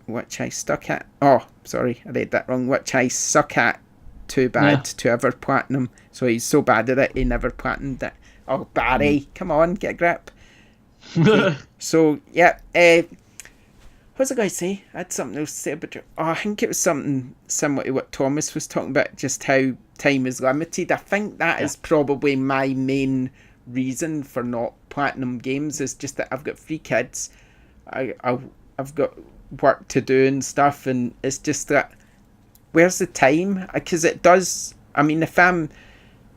Oh, sorry, I read that wrong. Which I suck at too bad to ever platinum. So he's so bad at it, he never platinumed it. Oh, Barry, come on, get a grip. Okay. So, yeah, what was I going to say? I had something else to say about it. Oh, I think it was something similar to what Thomas was talking about, just how time is limited. I think that is probably my main reason for not platinum games, is just that I've got 3 kids. I've got work to do and stuff, and it's just that, where's the time? Because it does, I mean, if I'm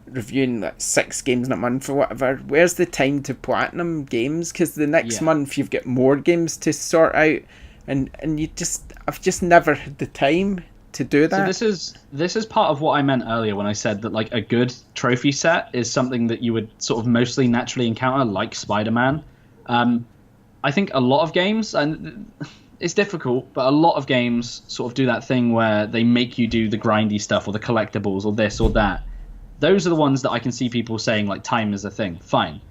reviewing like 6 games in a month or whatever, where's the time to platinum games? Because the next month you've got more games to sort out, and I've just never had the time to do that. So this is part of what I meant earlier when I said that like a good trophy set is something that you would sort of mostly naturally encounter, like Spider-Man. I think a lot of games, and it's difficult, but a lot of games sort of do that thing where they make you do the grindy stuff or the collectibles or this or that. Those are the ones that I can see people saying like time is a thing. Fine.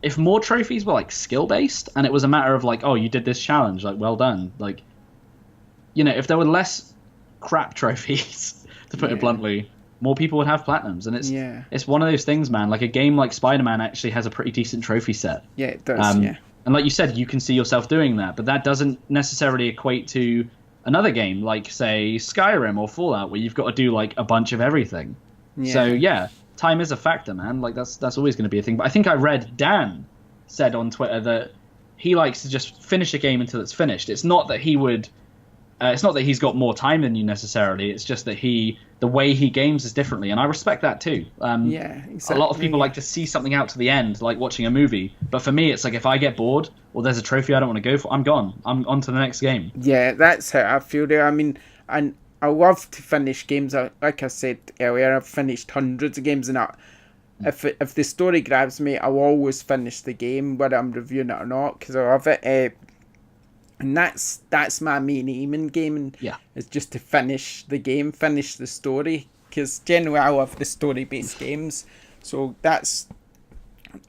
If more trophies were like skill based and it was a matter of like, oh, you did this challenge, like well done. Like, you know, if there were less crap trophies, to put it bluntly, more people would have platinums. And it's one of those things, man. Like a game like Spider-Man actually has a pretty decent trophy set. Yeah, it does. And like you said, you can see yourself doing that, but that doesn't necessarily equate to another game like, say, Skyrim or Fallout, where you've got to do like a bunch of everything. Yeah. So yeah, time is a factor, man. Like that's always going to be a thing. But I think I read Dan said on Twitter that he likes to just finish a game until it's finished. It's not that he would. It's not that he's got more time than you necessarily. It's just that the way he games is differently, and I respect that too. Exactly. A lot of people like to see something out to the end, like watching a movie. But for me, it's like if I get bored or there's a trophy I don't want to go for, I'm gone. I'm on to the next game. Yeah, that's how I feel there. I mean, and I love to finish games. Like I said earlier, I've finished hundreds of games, and if the story grabs me, I'll always finish the game, whether I'm reviewing it or not, because I love it. And that's my main aim in gaming, is just to finish the game, finish the story, because generally I love the story-based games. So that's,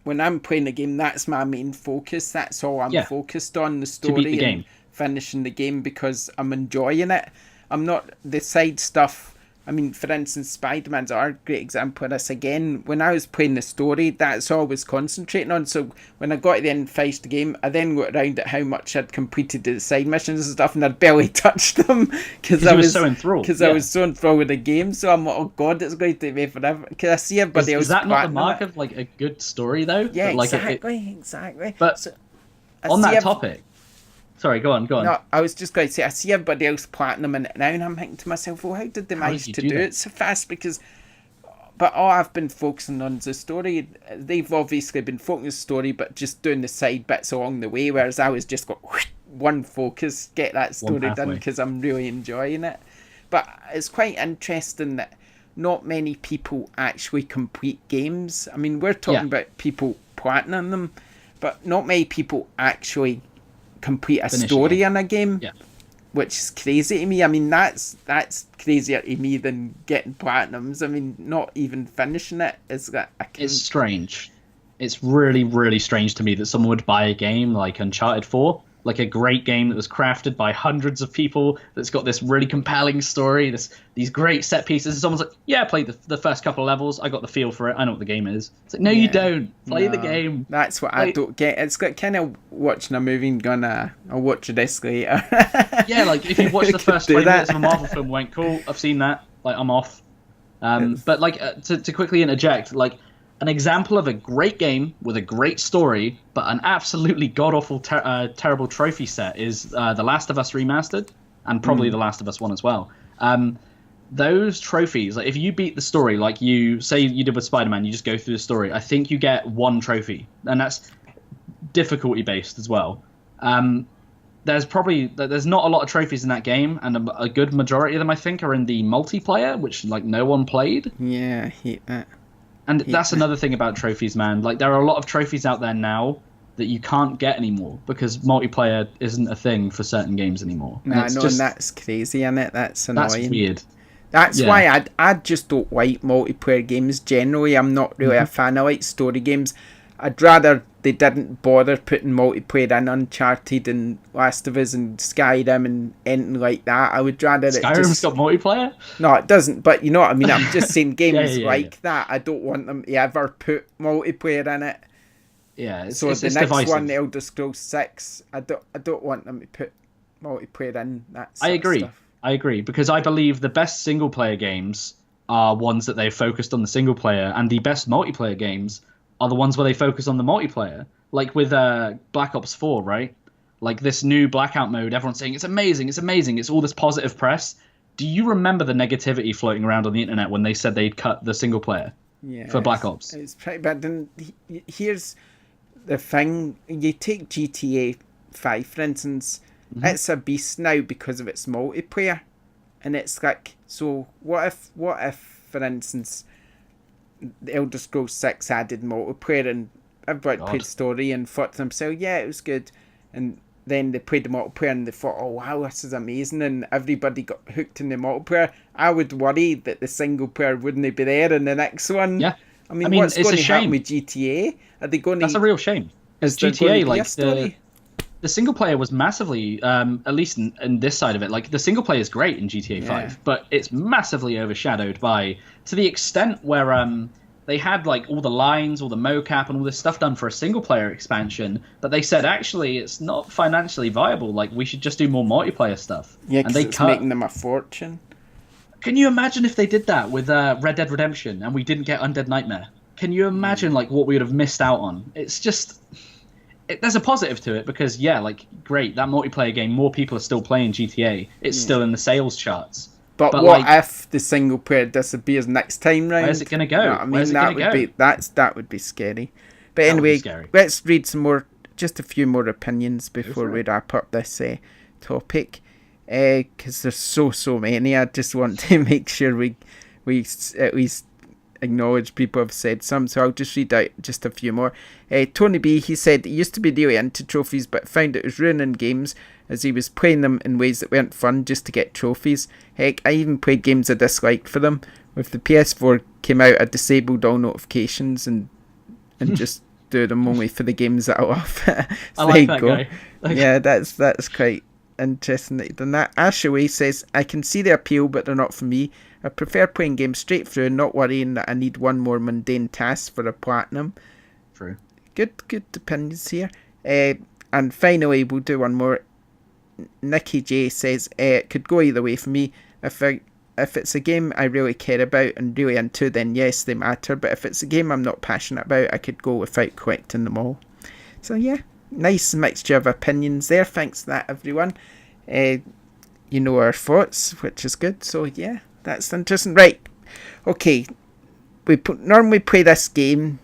when I'm playing a game, that's my main focus. That's all I'm focused on, the story, to beat the game. And finishing the game, because I'm enjoying it. I'm not the side stuff. I mean, for instance, Spider-Man's a great example of this. Again, when I was playing the story, that's all I was concentrating on. So when I got to the end and finished the game, I then looked around at how much I'd completed the side missions and stuff, and I'd barely touched them because I was so enthralled. Because I was so enthralled with the game. So I'm like, oh god, it's going to take me forever. Because I see everybody else. Is that not the mark of like a good story though? Yeah, like exactly. But so, on that topic. Sorry, go on. No, I was just going to say, I see everybody else platinum in it now, and I'm thinking to myself, well, how did they manage to do it so fast? But all I've been focusing on is the story. They've obviously been focusing on the story, but just doing the side bits along the way, whereas I was just got one focus, get that story done, because I'm really enjoying it. But it's quite interesting that not many people actually complete games. I mean, we're talking about people platinum them, but not many people actually complete a story in a game, which is crazy to me. I mean, that's crazier to me than getting platinums. I mean, not even finishing it is that it's strange. It's really, really strange to me that someone would buy a game like Uncharted 4 like a great game that was crafted by hundreds of people, that's got this really compelling story, these great set pieces. And someone's like, yeah, I played the first couple of levels. I got the feel for it. I know what the game is. It's like, no, you don't. Play the game. That's what I don't get. It's like kind of watching a movie and going, I'll watch this later. Yeah, like if you watch the first 20 minutes of a Marvel film, went, cool, I've seen that. Like, I'm off. But like to quickly interject, like an example of a great game with a great story, but an absolutely god-awful, terrible trophy set is The Last of Us Remastered, and probably The Last of Us 1 as well. Those trophies, like if you beat the story, like you say you did with Spider-Man, you just go through the story, I think you get 1 trophy, and that's difficulty-based as well. There's not a lot of trophies in that game, and a good majority of them, I think, are in the multiplayer, which like no one played. Yeah, I hate that. And that's another thing about trophies, man. Like, there are a lot of trophies out there now that you can't get anymore because multiplayer isn't a thing for certain games anymore. No, I know, and that's crazy, isn't it? That's annoying. That's weird. That's why I just don't like multiplayer games generally. I'm not really a fan. I like story games. I'd rather they didn't bother putting multiplayer in Uncharted and Last of Us and Skyrim and anything like that. I would rather Skyrim's got multiplayer? No, it doesn't, but you know what I mean. I'm just saying games that. I don't want them to ever put multiplayer in it. Yeah, so the next divisive. One, Elder Scrolls 6, I don't want them to put multiplayer in that sort of stuff. I agree, because I believe the best single-player games are ones that they've focused on the single player, and the best multiplayer games are the ones where they focus on the multiplayer. Like with Black Ops 4, right? Like this new Blackout mode, everyone's saying, it's amazing, it's all this positive press. Do you remember the negativity floating around on the internet when they said they'd cut the single player for Black Ops? It's pretty bad. Then here's the thing. You take GTA 5, for instance, it's a beast now because of its multiplayer. And it's like, so what if, for instance, the Elder Scrolls 6 added multiplayer and everybody played story and thought to themselves, yeah, it was good. And then they played the multiplayer and they thought, oh wow, this is amazing, and everybody got hooked in the multiplayer. I would worry that the single player wouldn't be there in the next one. Yeah. I mean what's going to happen with GTA? Are they going to... That's a real shame. Because GTA, like, the single player was massively, at least in this side of it, like the single player is great in GTA 5, but it's massively overshadowed by, to the extent where they had like all the lines, all the mocap and all this stuff done for a single player expansion, but they said actually it's not financially viable, like we should just do more multiplayer stuff. Yeah, because it's making them a fortune. Can you imagine if they did that with Red Dead Redemption and we didn't get Undead Nightmare? Can you imagine like what we would have missed out on? It's just... there's a positive to it because, like, great, that multiplayer game, more people are still playing GTA. It's still in the sales charts. But what if the single player disappears next time round? Where's it going to go? You know what I mean, that would be scary. But anyway, let's read some more, just a few more opinions before we wrap up this topic. Because there's so many. I just want to make sure we at least acknowledge people have said some, so I'll just read out just a few more. Tony B, he said he used to be really into trophies but found it was ruining games as he was playing them in ways that weren't fun just to get trophies. Heck, I even played games I disliked for them. With the PS4 came out, I disabled all notifications and just do them only for the games that I love. So I like that guy. Yeah, that's quite interesting that you've done that. Ashaway says, I can see the appeal but they're not for me. I prefer playing games straight through and not worrying that I need one more mundane task for a platinum. True. Good opinions here. And finally, we'll do one more. Nikki J says, it could go either way for me. If it's a game I really care about and really into, then yes, they matter. But if it's a game I'm not passionate about, I could go without collecting them all. So yeah, nice mixture of opinions there. Thanks for that, everyone. You know our thoughts, which is good. So yeah. That's interesting. Right. Okay. We normally play this game.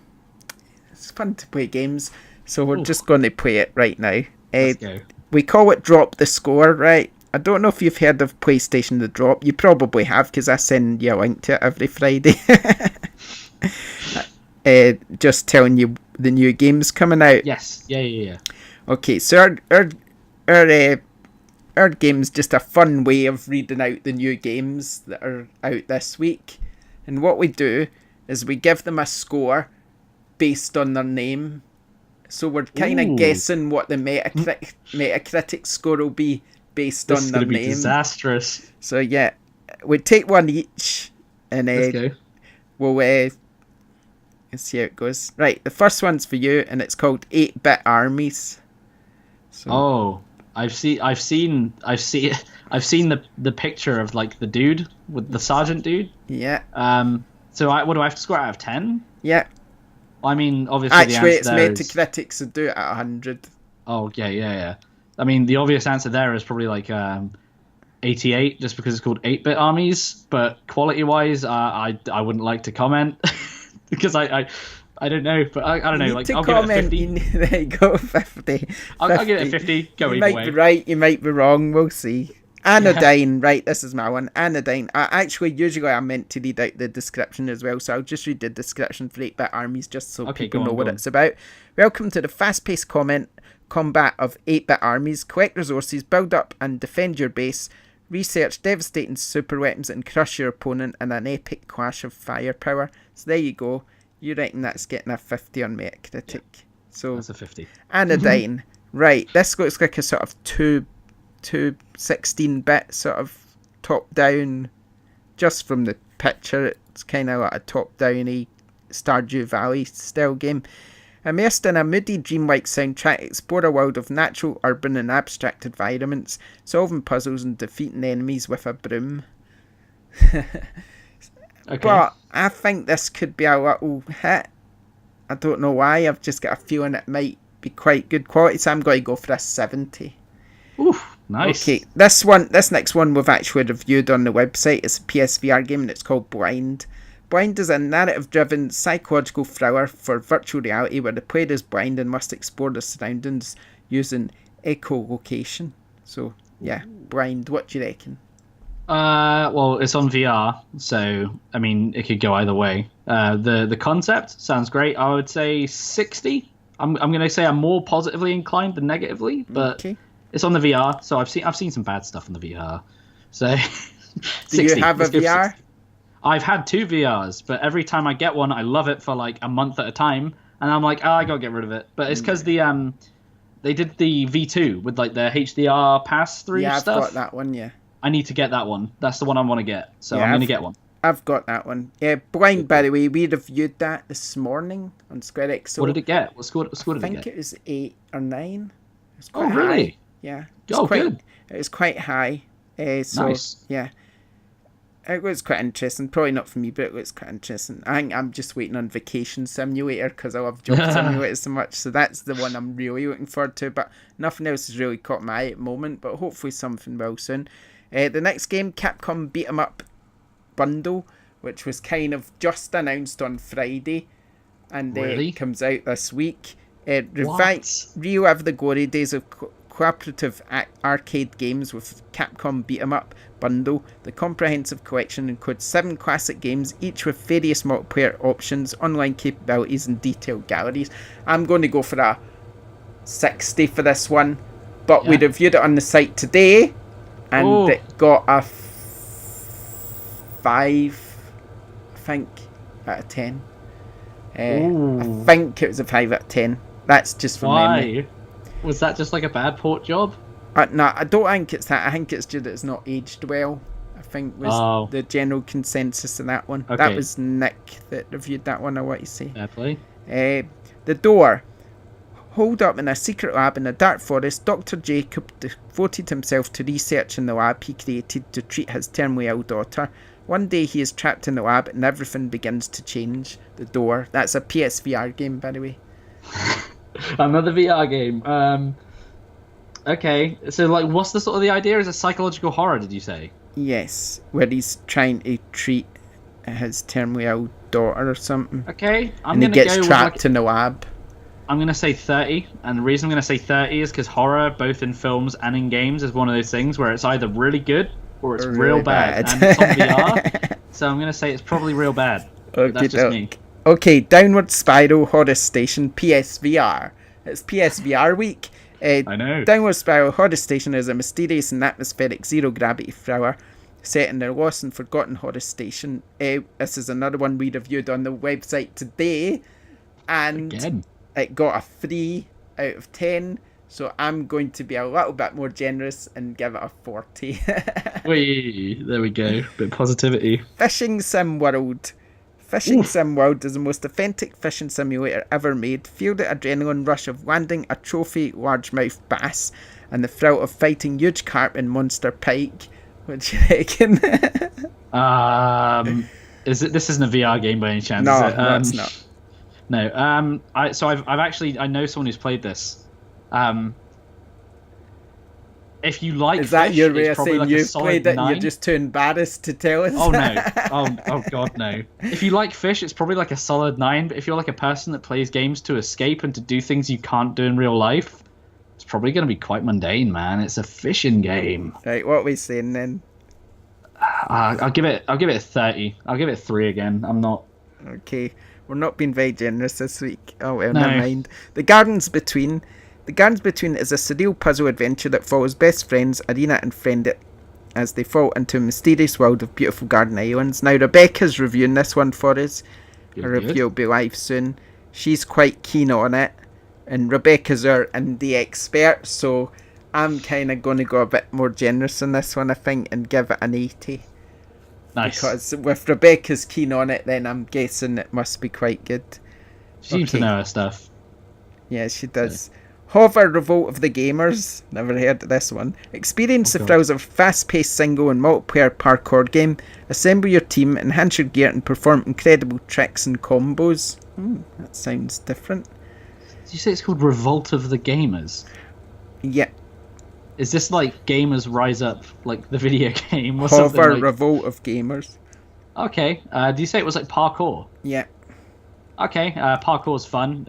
It's fun to play games. So we're just going to play it right now. Let's go. We call it Drop the Score, right? I don't know if you've heard of PlayStation The Drop. You probably have because I send you a link to it every Friday. Just telling you the new games coming out. Yes. Yeah. Okay. So our game's just a fun way of reading out the new games that are out this week. And what we do is we give them a score based on their name. So we're kind of guessing what the Metacritic score will be based on their name. This is going to be disastrous. So yeah, we take one each, and let's go. We'll let's see how it goes. Right, the first one's for you, and it's called 8-Bit Armies. So, I've seen the picture of like the dude with the sergeant dude. Yeah. So what do I have to score out of 10? Yeah. I mean, obviously, actually, it's Metacritic, so do it at 100. Oh, yeah. I mean, the obvious answer there is probably like 88, just because it's called 8-Bit Armies. But quality-wise, I wouldn't like to comment because I don't know. But I don't know. Like, I'll give it a 50. There you go, 50. I'll give it a 50. Go either way. You might be right. You might be wrong. We'll see. Anodyne, right, this is my one. Anodyne. Usually I'm meant to read out the description as well, so I'll just read the description for 8-Bit Armies just so people know what it's about. Welcome to the fast-paced combat of 8-Bit Armies. Collect resources, build up and defend your base, research devastating super weapons and crush your opponent in an epic clash of firepower. So there you go. You reckon that's getting a 50 on Metacritic. Yeah, so that's a 50. Anodyne. Right, this looks like a sort of 16-bit sort of top-down, just from the picture, it's kind of like a top-downy Stardew Valley style game. Immersed in a moody, dreamlike soundtrack, explore a world of natural, urban and abstract environments, solving puzzles and defeating enemies with a broom. But I think this could be a little hit. I don't know why, I've just got a feeling it might be quite good quality, so I'm going to go for a 70. Oof, nice. Okay, this next one we've actually reviewed on the website. It's a PSVR game and it's called Blind. Blind is a narrative-driven psychological thriller for virtual reality where the player is blind and must explore the surroundings using echolocation. So, yeah, Blind, what do you reckon? Well, it's on VR, so, I mean, it could go either way. The concept sounds great. I would say 60. I'm going to say I'm more positively inclined than negatively, but... Okay. It's on the VR, so I've seen some bad stuff on the VR. So, 60. Do you have a VR? I've had 2 VRs, but every time I get one, I love it for like a month at a time, and I'm like, I gotta get rid of it. But it's because they did the V2 with like the HDR pass-through stuff. Yeah, I've got that one. Yeah, I need to get that one. That's the one I want to get. So yeah, I'm gonna get one. I've got that one. Yeah, Blind. By the way, we reviewed that this morning on SquareXO. What did it get? What score did it get? I think it was 8 or 9. It's quite really? High. Yeah. Good. It was quite high. So, nice. Yeah. It was quite interesting. Probably not for me, but it was quite interesting. I think I'm just waiting on Vacation Simulator because I love Job Simulator so much. So that's the one I'm really looking forward to. But nothing else has really caught my eye at the moment. But hopefully something will soon. The next game, Capcom Beat 'em Up Bundle, which was kind of just announced on Friday. And it comes out this week. Relive the glory days of cooperative arcade games with Capcom Beat 'em Up Bundle. The comprehensive collection includes 7 classic games, each with various multiplayer options, online capabilities and detailed galleries. I'm going to go for a 60 for this one, but we reviewed it on the site today and it got a 5, I think, out of 10. I think it was a 5 out of 10. That's just from memory. Was that just like a bad port job? No, I don't think it's that. I think it's just that it's not aged well. I think was the general consensus of that one. Okay. That was Nick that reviewed that one, I want to say. Fair play. The Door. Holed up in a secret lab in a dark forest, Dr. Jacob devoted himself to research in the lab he created to treat his terminally ill daughter. One day he is trapped in the lab and everything begins to change. The Door. That's a PSVR game, by the way. Another VR game. Okay, so like, what's the sort of the idea? Is it psychological horror? Did you say? Yes, where he's trying to treat his terminally ill daughter or something. Okay, and he gets trapped in the lab. I'm gonna say 30, and the reason I'm gonna say 30 is because horror, both in films and in games, is one of those things where it's either really good or it's real bad, and it's on VR. So I'm gonna say it's probably real bad. Okay, that's just me. Okay, Downward Spiral Horror Station PSVR. It's PSVR week. I know. Downward Spiral Horror Station is a mysterious and atmospheric zero-gravity thriller set in the lost and forgotten horror station. This is another one we reviewed on the website today. And again. it got a 3 out of 10. So I'm going to be a little bit more generous and give it a 40. Wait, there we go. Bit of positivity. Fishing Sim World. Fishing Sim World is the most authentic fishing simulator ever made. Feel the adrenaline rush of landing a trophy largemouth bass and the thrill of fighting huge carp and monster pike. What do you reckon? This isn't a VR game by any chance? No, is it? no, it's not. No. I know someone who's played this. If you like is that fish, your way it's of probably saying like you've played it and 9. you're just too embarrassed to tell us? Oh no! Oh god, no! If you like fish, it's probably like a solid 9. But if you're like a person that plays games to escape and to do things you can't do in real life, it's probably going to be quite mundane, man. It's a fishing game. Right, what are we saying then? I'll give it a 30. I'll give it a 3 again. I'm not. Okay, we're not being very generous this week. Oh well, No. never mind. The Gardens Between. The Gardens Between is a surreal puzzle adventure that follows best friends Arena and Friendit as they fall into a mysterious world of beautiful garden islands. Now Rebecca's reviewing this one for us. Her review will be live soon. She's quite keen on it, and Rebecca's our indie expert, so I'm kind of going to go a bit more generous on this one, I think, and give it an 80. Nice. Because if Rebecca's keen on it, then I'm guessing it must be quite good. She seems to know her stuff. Yeah, she does. Hover Revolt of the Gamers. Never heard of this one. Experience the thrills of a fast-paced single and multiplayer parkour game. Assemble your team, enhance your gear, and perform incredible tricks and combos. That sounds different. Did you say it's called Revolt of the Gamers? Yeah. Is this like Gamers Rise Up, like the video game? Or something Hover like... Revolt of Gamers. Okay. Do you say it was like parkour? Yeah. Okay. Parkour's fun.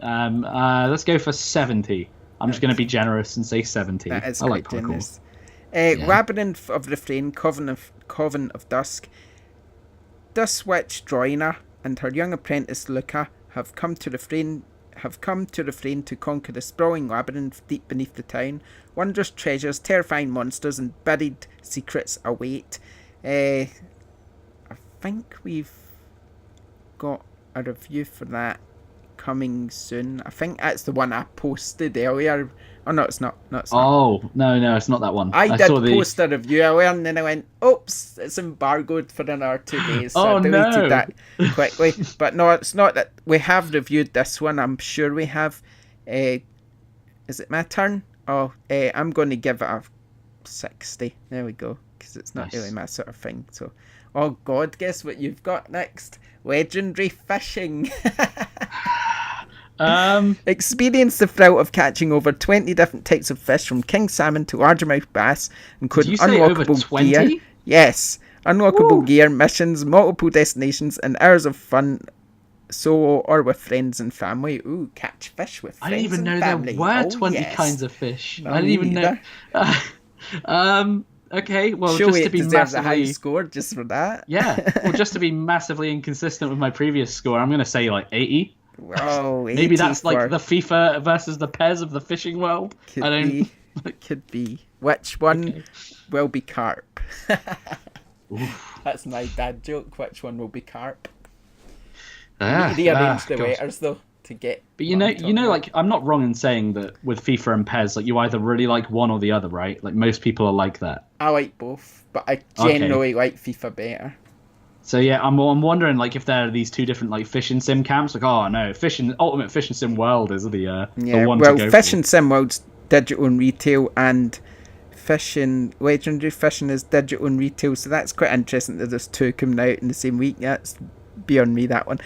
Let's go for 70. I'm just going to be generous and say 70. That is I like quite parkour. generous. Labyrinth of Refrain, Coven of Dusk. Dusk Witch Droina and her young apprentice Luca have come to refrain to conquer the sprawling labyrinth deep beneath the town. Wondrous treasures, terrifying monsters, and buried secrets await. I think we've got a review for that coming soon. I think that's the one I posted earlier. Oh no, it's not. No, it's not. Oh no, it's not that one. I did post a review earlier, and then I went, "Oops, it's embargoed for another 2 days." So I deleted that quickly. But no, it's not that. We have reviewed this one. I'm sure we have. Is it my turn? Oh, I'm going to give it a 60. There we go, because it's not really my sort of thing. So, oh God, guess what you've got next? Legendary fishing. Experience the thrill of catching over 20 different types of fish, from king salmon to largemouth bass, including unlockable gear. Yes, unlockable gear, missions, multiple destinations, and hours of fun, solo or with friends and family. Ooh, catch fish with friends and family. I didn't even know there were 20 kinds of fish. I didn't even know. Okay, well, surely just to be massively a high massively score just for that. Yeah, well, just to be massively inconsistent with my previous score, I'm going to say like 80. Wow, maybe that's like the FIFA versus the PES of the fishing world. Could be. Which one will be carp? That's my dad joke. Which one will be carp? Rearrange the letters though to get. But you know, like I'm not wrong in saying that with FIFA and PES, like you either really like one or the other, right? Like most people are like that. I like both, but I generally like FIFA better. So yeah, I'm wondering like if there are these two different like fishing sim camps. Like, oh no, Ultimate Fishing Sim World is the one to go for. Fishing Sim World's digital and retail, and Legendary Fishing is digital and retail. So that's quite interesting that there's two coming out in the same week. That's beyond me, that one.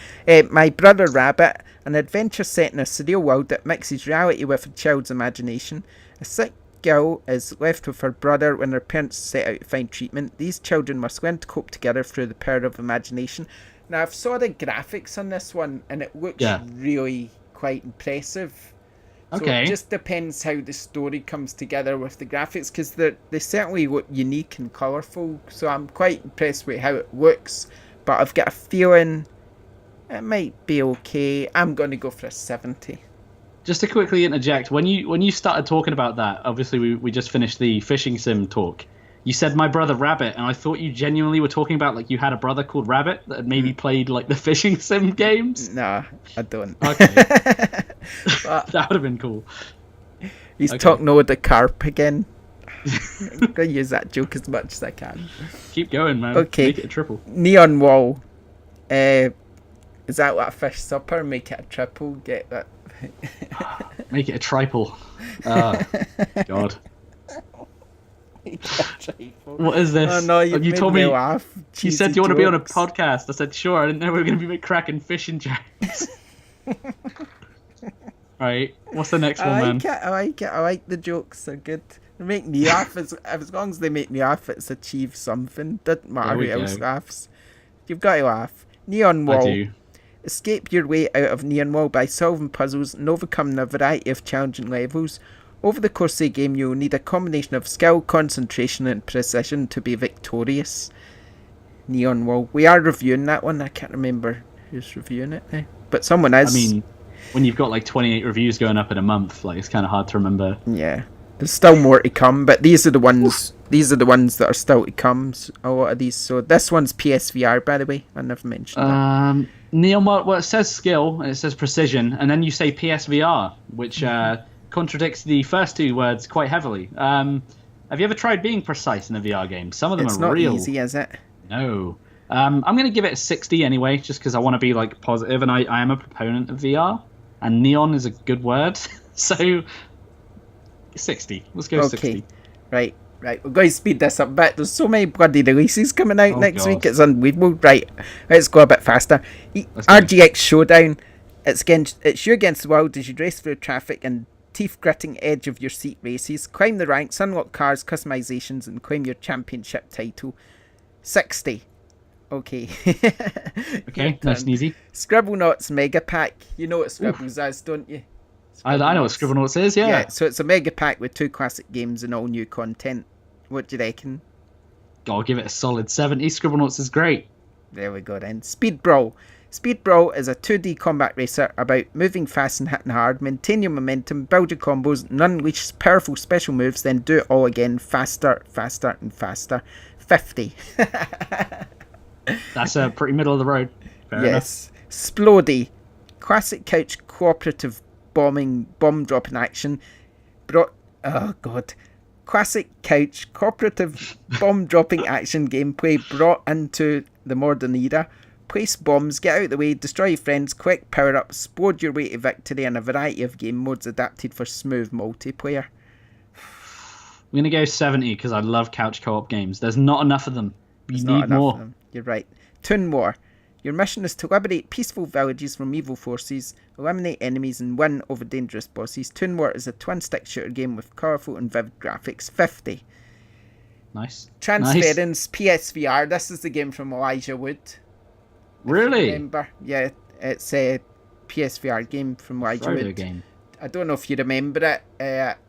My Brother Rabbit, an adventure set in a surreal world that mixes reality with a child's imagination. A sick girl is left with her brother when her parents set out to find treatment. These children must learn to cope together through the power of imagination. Now, I've saw the graphics on this one, and it looks really quite impressive. So it just depends how the story comes together with the graphics, because they certainly look unique and colourful. So I'm quite impressed with how it looks, but I've got a feeling it might be okay. I'm going to go for a 70. Just to quickly interject, when you started talking about that, obviously we just finished the fishing sim talk. You said My Brother Rabbit, and I thought you genuinely were talking about like you had a brother called Rabbit that had maybe played like the fishing sim games. Nah, I don't. Okay. But That would have been cool. he's Okay. talking over the carp again. I'm going to use that joke as much as I can. Keep going, man. Okay. Make it a triple. Neon wall. Is that what a fish supper? Make it a triple. Get that. Make it a triple. God. What is this? Oh no, you told me me. laugh. You said you want to be on a podcast. I said sure. I didn't know we were going to be cracking fishing jokes. Right. What's the next one, man? I like it. I like the jokes. They're good. They make me laugh. As long as they make me laugh, it's achieved something. Doesn't matter who else laughs. You've got to laugh. Neon wall. I do. Escape your way out of Neon Wall by solving puzzles and overcoming a variety of challenging levels. Over the course of the game, you will need a combination of skill, concentration, and precision to be victorious. Neon Wall. We are reviewing that one. I can't remember who's reviewing it now, but someone is. I mean, when you've got like 28 reviews going up in a month, like it's kind of hard to remember. Yeah, there's still more to come, but these are the ones. These are the ones that are still to come. A lot of these. So this one's PSVR, by the way. I never mentioned that. Neon, well, it says skill and it says precision, and then you say PSVR, which contradicts the first two words quite heavily. Have you ever tried being precise in a VR game? Some of them It's are not real. easy, is it? No. I'm going to give it a 60 anyway, just because I want to be like positive, and I am a proponent of VR, and neon is a good word. So 60. Let's go 60. Right. We're going to speed this up a bit. There's so many bloody releases coming out next God. week. It's unbelievable. Right, let's go a bit faster. Let's go. RGX Showdown. It's you against the world as you race through traffic and teeth-gritting edge of your seat races. Climb the ranks, unlock cars, customizations, and claim your championship title. 60. Okay. Okay, nice and easy. Scribblenauts Mega Pack. You know what Scribbles is, don't you? I know what Scribblenauts is, yeah. So it's a mega pack with 2 classic games and all new content. What do you reckon? I'll give it a solid 70. Scribblenauts is great. There we go then. Speed Brawl. Speed Brawl is a 2D combat racer about moving fast and hitting hard, maintain your momentum, build your combos, and unleash powerful special moves, then do it all again faster, and faster. 50. That's a pretty middle of the road. Fair Yes. Splody. Classic couch cooperative bomb dropping action. Classic couch cooperative bomb dropping action gameplay brought into the modern era. Place bombs, get out of the way, destroy your friends, quick power ups, explode your way to victory in a variety of game modes adapted for smooth multiplayer. I'm going to go 70 because I love couch co-op games. There's not enough of them. There's You not need enough more. of them. You're right. Toon War. Your mission is to liberate peaceful villages from evil forces, eliminate enemies, and win over dangerous bosses. Toon War is a twin-stick shooter game with colourful and vivid graphics. 50. Nice. Transference PSVR. This is the game from Elijah Wood. Really? Remember? Yeah, it's a PSVR game from Elijah Frodo Wood. game. I don't know if you remember it.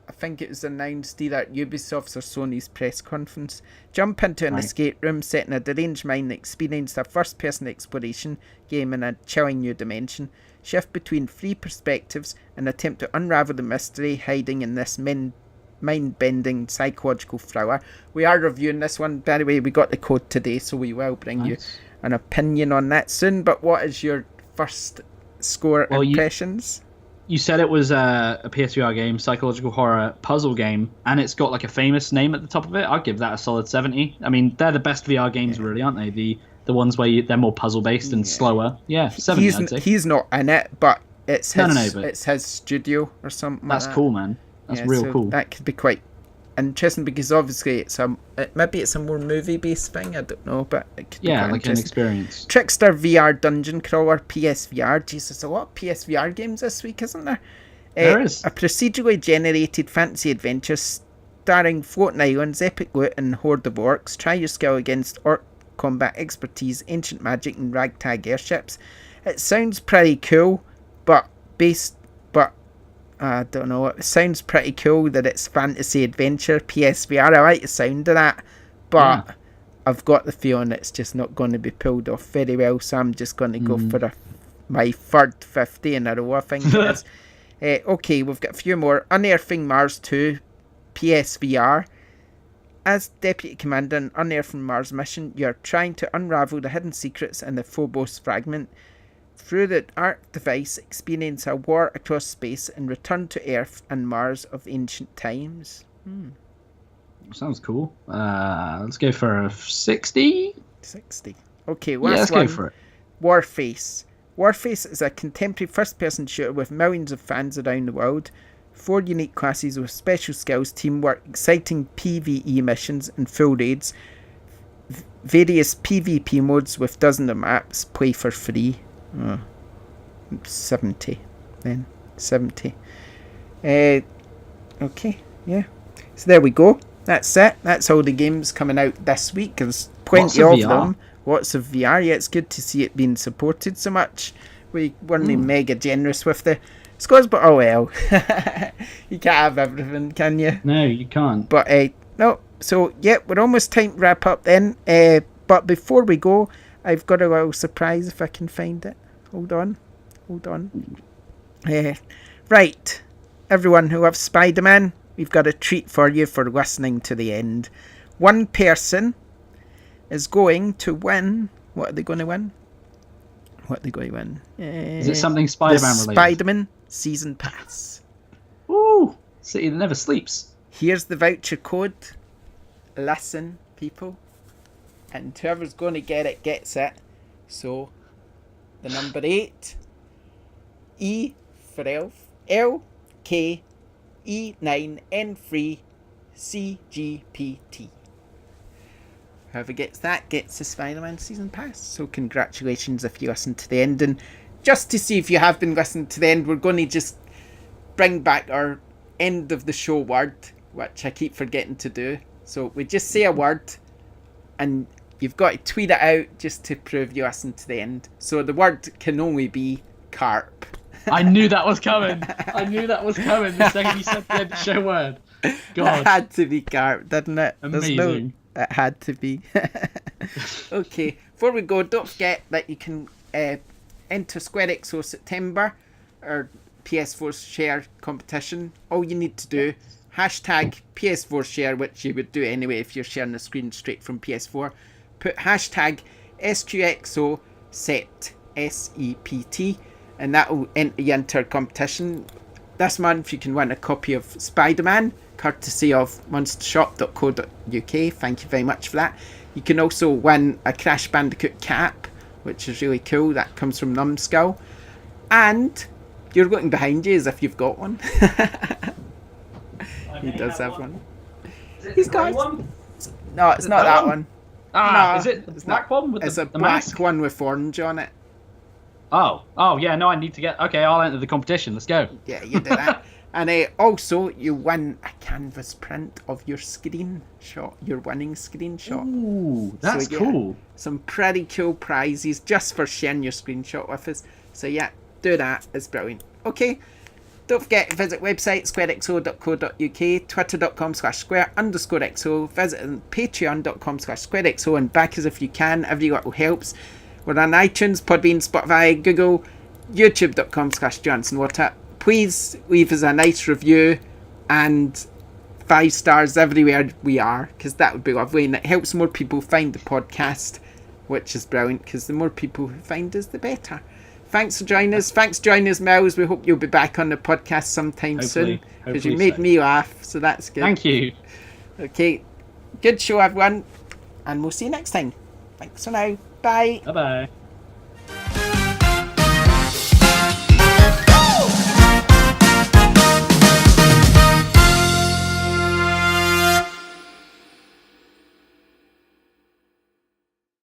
I think it was announced either at Ubisoft's or Sony's press conference. Jump into an escape room set in a deranged mind that experienced a first-person exploration game in a chilling new dimension. Shift between 3 perspectives and attempt to unravel the mystery hiding in this mind-bending psychological thriller. We are reviewing this one. By the way, we got the code today, so we will bring you an opinion on that soon. But what is your first score impressions? You said it was a PSVR game, psychological horror puzzle game, and it's got like a famous name at the top of it. I'll give that a solid 70. I mean, they're the best VR games, really, aren't they? The ones where they're more puzzle based and slower. Yeah, 70. I'd say. He's not in it, but it's his. But it's his studio or something. That's like cool, man. That's real so cool. That could be quite interesting because obviously maybe it's a more movie based thing. I don't know, but it could be quite like an experience. Trickster VR Dungeon Crawler PSVR. Jesus, a lot of PSVR games this week, isn't there? There is. A procedurally generated fantasy adventure starring floating islands, epic loot, and horde of orcs. Try your skill against orc combat expertise, ancient magic, and ragtag airships. It sounds pretty cool, but I don't know. It sounds pretty cool that it's fantasy adventure PSVR. I like the sound of that, but I've got the feeling it's just not going to be pulled off very well. So I'm just going to go for my third 50 in a row, I think it is. Okay, we've got a few more. Unearthing Mars 2 PSVR. As Deputy Commander in Unearthing Mars mission, you're trying to unravel the hidden secrets in the Phobos fragment. through the Arc device, experience a war across space and return to Earth and Mars of ancient times. Sounds cool. Let's go for 60. 60. Okay, Yeah, last let's one. go for it. Warface. Warface is a contemporary first-person shooter with millions of fans around the world. 4 unique classes with special skills, teamwork, exciting PvE missions and full raids. Various PvP modes with dozens of maps. Play for free. 70. Then 70. Okay, yeah. So there we go. That's it. That's all the games coming out this week. There's plenty of them. Lots of VR. Yeah, it's good to see it being supported so much. We weren't mega generous with the scores, but oh well. You can't have everything, can you? No, you can't. But no. So yeah, we're almost time to wrap up then. But before we go, I've got a little surprise if I can find it. Hold on. Right, everyone who loves Spider-Man, we've got a treat for you for listening to the end. One person is going to win. What are they going to win? Is it something Spider-Man related? Spider-Man Season Pass. Ooh, city that never sleeps. Here's the voucher code. Listen, people. And whoever's going to get it gets it. So, the number 8. E for elf. L, K, E9, N3, CGPT. Whoever gets that gets the Spider-Man Season Pass. So congratulations if you listen to the end. And just to see if you have been listening to the end, we're going to just bring back our end of the show word, which I keep forgetting to do. So we just say a word and you've got to tweet it out just to prove you listened to the end. So the word can only be carp. I knew that was coming. The second you said the end of the show word. God. It had to be carp, didn't it? Amazing. It had to be. Okay, before we go, don't forget that you can enter SquareXO September, or PS4 share competition. All you need to do, hashtag PS4 share, which you would do anyway if you're sharing the screen straight from PS4. Put hashtag SQXO SEPT, SEPT, and that will enter you into our competition. This month you can win a copy of Spider-Man, courtesy of monstershop.co.uk. Thank you very much for that. You can also win a Crash Bandicoot cap, which is really cool. That comes from Numbskull. And you're looking behind you as if you've got one. He does have one. He's got one. No, it's not that one. No, no, is it the black one with it's the a black mask? one with orange on it. Oh, yeah, no, I need to get... Okay, I'll enter the competition. Let's go. Yeah, you do that. And also, you win a canvas print of your screenshot, your winning screenshot. Ooh, that's cool. Some pretty cool prizes just for sharing your screenshot with us. So yeah, do that. It's brilliant. Okay, don't forget to visit website squarexo.co.uk, twitter.com/square_xo, visit patreon.com/squarexo, and back us if you can. Every little helps. We're on iTunes, Podbean, Spotify, Google, youtube.com/JohansonWater. Please leave us a nice review and 5 stars everywhere we are, because that would be lovely, and it helps more people find the podcast, which is brilliant, because the more people who find us, the better. Thanks for joining us. Thanks for joining us, Miles. We hope you'll be back on the podcast sometime soon, because you made me laugh, so that's good. Thank you. Okay, good show, everyone, and we'll see you next time. Thanks for now. Bye. Bye-bye.